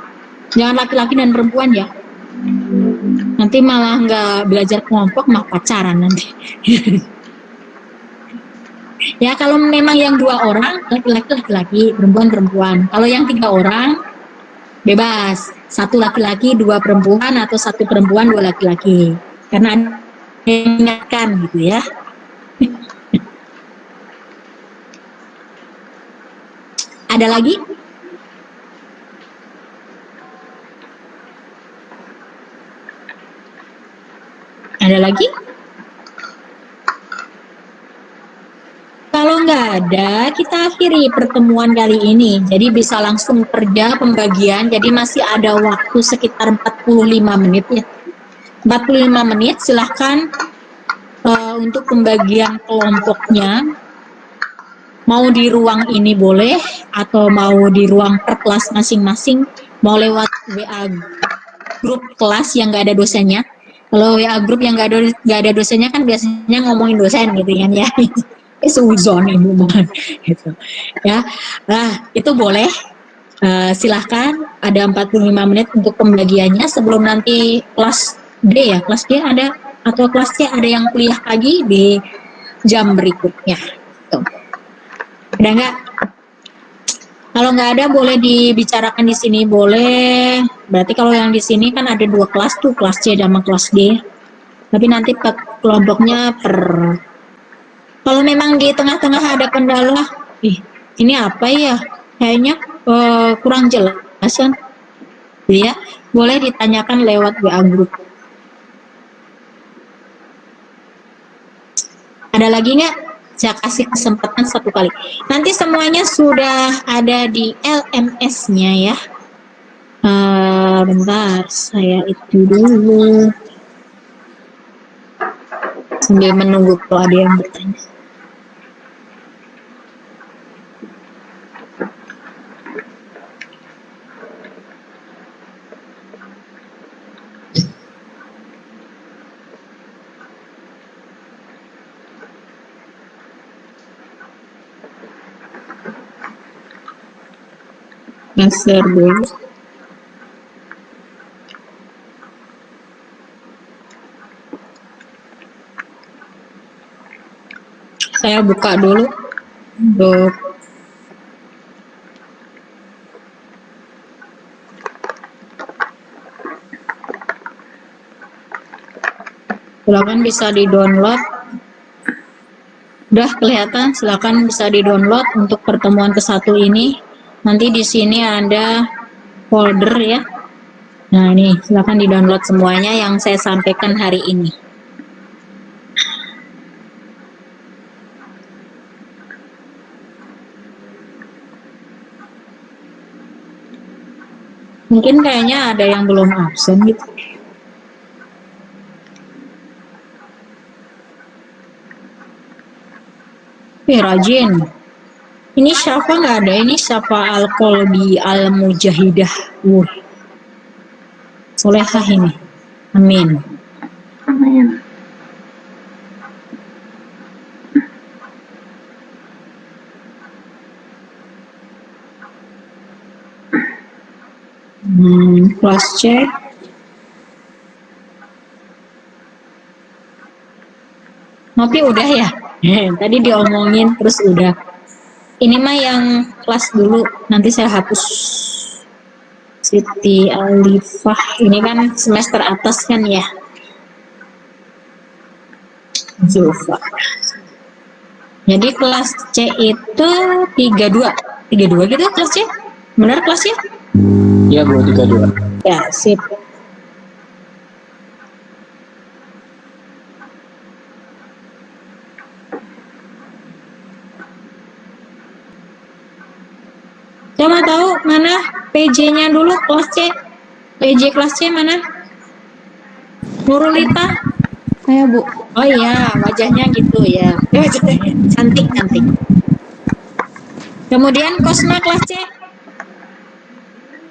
jangan laki-laki dan perempuan ya. Nanti malah nggak belajar kelompok, mah pacaran nanti. Ya, kalau memang yang 2 orang, laki-laki, perempuan. Kalau yang 3 orang, bebas. 1 laki-laki, 2 perempuan, atau 1 perempuan, 2 laki-laki. Karena ingatkan gitu ya. Ada lagi? Ada lagi? Kalau nggak ada, kita akhiri pertemuan kali ini. Jadi bisa langsung kerja pembagian. Jadi masih ada waktu sekitar 45 menit ya. 45 menit silahkan untuk pembagian kelompoknya. Mau di ruang ini boleh, atau mau di ruang per kelas masing-masing, mau lewat WA grup kelas yang nggak ada dosennya. Kalau WA grup yang nggak ada dosennya kan biasanya ngomongin dosen gitu kan ya. Suzon ibu banget gitu ya. Nah, itu boleh. Silahkan, ada 45 menit untuk pembagiannya sebelum nanti kelas D ya. Kelas D ada, atau kelas C ada yang kuliah pagi di jam berikutnya. Tuh. Ada nggak? Kalau nggak ada boleh dibicarakan di sini, boleh. Berarti kalau yang di sini kan ada 2 kelas tuh, kelas C sama kelas D. Tapi nanti kelompoknya kalau memang di tengah-tengah ada kendala, ini apa ya? Kayaknya kurang jelas kan? Ya, boleh ditanyakan lewat WA group. Ada lagi nggak? Saya kasih kesempatan 1 kali. Nanti semuanya sudah ada di LMS-nya ya. Bentar, saya itu dulu. Sambil menunggu kalau ada yang bertanya. Share dulu. Saya buka dulu untuk silakan bisa di-download. Udah kelihatan, silakan bisa di-download untuk pertemuan ke-1 ini. Nanti di sini ada folder ya. Nah, ini silakan di-download semuanya yang saya sampaikan hari ini. Mungkin kayaknya ada yang belum absen gitu. Rajin. Ini siapa nggak ada? Ini siapa Al-Qalbi Al-Mujahidah. Solehah ini. Amin. Amin. Kelas C. Ngopi udah ya? Tadi diomongin terus udah. Ini mah yang kelas dulu, nanti saya hapus. Siti Alifah, ini kan semester atas kan ya. Zulfa. Jadi kelas C itu 32. 32 gitu kelas C? Benar kelasnya? Iya bro, 32. Ya, sip. Coba tahu mana PJ-nya dulu kelas C? PJ kelas C mana? Nurulita? Saya Bu. Oh iya, wajahnya gitu ya. Cantik. Kemudian Kosma kelas C?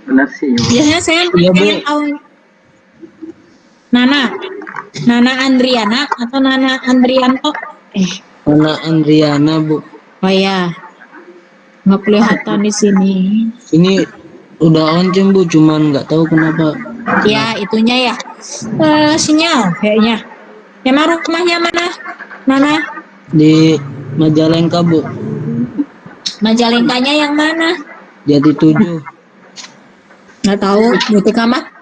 Benar sih. Biasanya saya pengen tahu. Nana Andriana atau Nana Andrianto? Nana Andriana Bu. Oh iya. Nggak kelihatan di sini. Ini udah on cam Bu, cuman nggak tahu kenapa. Ya itunya ya. Sinyal kayaknya. Emang rumahnya mana? Nana? Di Majalengka Bu. Majalengkanya yang mana? Jadi 7. Nggak tahu. Butuh kamar?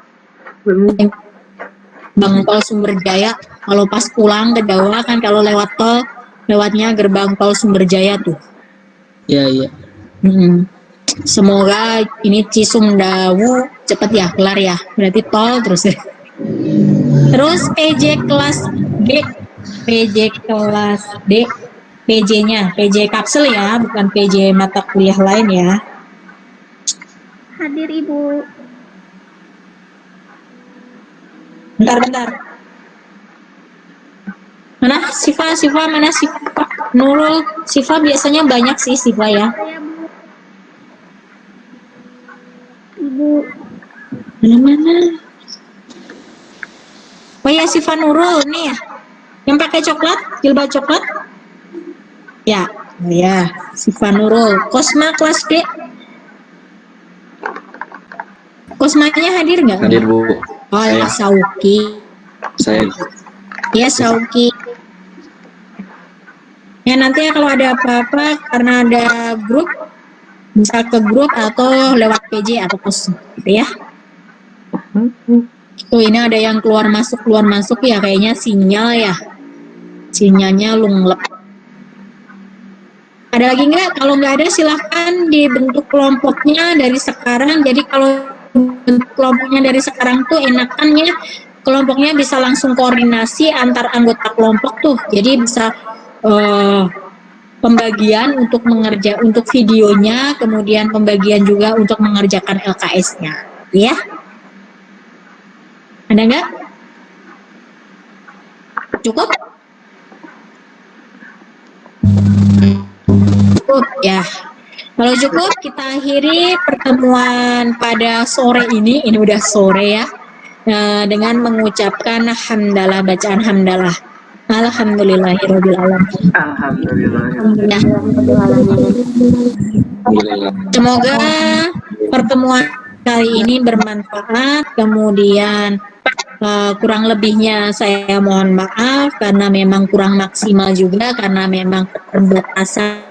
Bang Tol Sumberjaya. Kalau pas pulang ke Jawa kan kalau lewat tol, lewatnya gerbang tol Sumberjaya tuh. Iya. Semoga ini Cisumdawu cepet ya kelar ya. Berarti tol terus ya. Terus PJ kelas D. PJ-nya, PJ kapsel ya, bukan PJ mata kuliah lain ya. Hadir Ibu. Bentar. Mana Siva mana Siva? Nurul, Siva biasanya banyak sih Siva ya. Saya Bu. Ibu. Mana? Oh ya Siva Nurul nih ya. Yang pakai coklat, jilbab coklat. Ya, oh ya, Siva Nurul. Kosma kelas D. Kosmanya hadir nggak? Hadir Bu. Oh, ya, Sauki. Saya Ya, Sauki. Ya, nanti ya kalau ada apa-apa, karena ada grup, bisa ke grup atau lewat PJ atau pos, gitu ya. Tuh, ini ada yang keluar masuk ya, kayaknya sinyal ya. Sinyalnya lunglep. Ada lagi nggak? Kalau nggak ada silahkan dibentuk kelompoknya dari sekarang. Jadi kalau bentuk kelompoknya dari sekarang tuh enakannya kelompoknya bisa langsung koordinasi antar anggota kelompok tuh. Jadi bisa pembagian untuk untuk videonya, kemudian pembagian juga untuk mengerjakan LKS-nya, ya. Ada nggak? Cukup? Cukup ya. Kalau cukup, kita akhiri pertemuan pada sore ini udah sore ya, dengan mengucapkan hamdalah, bacaan hamdalah. Alhamdulillahirabbil alamin. Alhamdulillah. Ya. Semoga pertemuan kali ini bermanfaat. Kemudian kurang lebihnya saya mohon maaf karena memang kurang maksimal juga, karena memang keterbatasan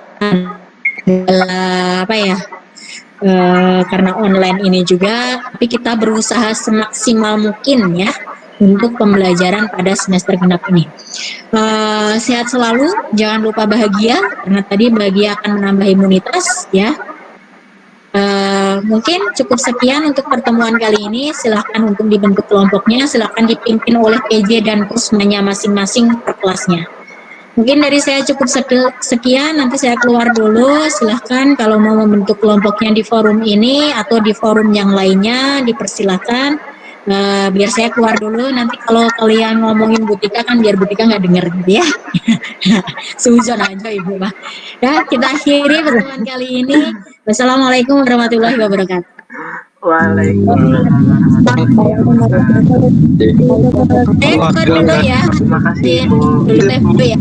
karena online ini juga, tapi kita berusaha semaksimal mungkin ya untuk pembelajaran pada semester genap ini. Sehat selalu, jangan lupa bahagia, karena tadi bahagia akan menambah imunitas ya. Mungkin cukup sekian untuk pertemuan kali ini. Silahkan untuk dibentuk kelompoknya, silahkan dipimpin oleh PJ dan kusmanya masing-masing per kelasnya. Mungkin dari saya cukup sekian, nanti saya keluar dulu. Silahkan kalau mau membentuk kelompoknya di forum ini atau di forum yang lainnya, dipersilahkan. Biar saya keluar dulu, nanti kalau kalian ngomongin Butika kan biar Butika nggak denger gitu ya. Suzon aja Ibu Pak. Ya, kita akhiri pertemuan kali ini. Wassalamualaikum warahmatullahi wabarakatuh. Waalaikumsalam. Dulu ya. Terima kasih, Bu. Dulu ya.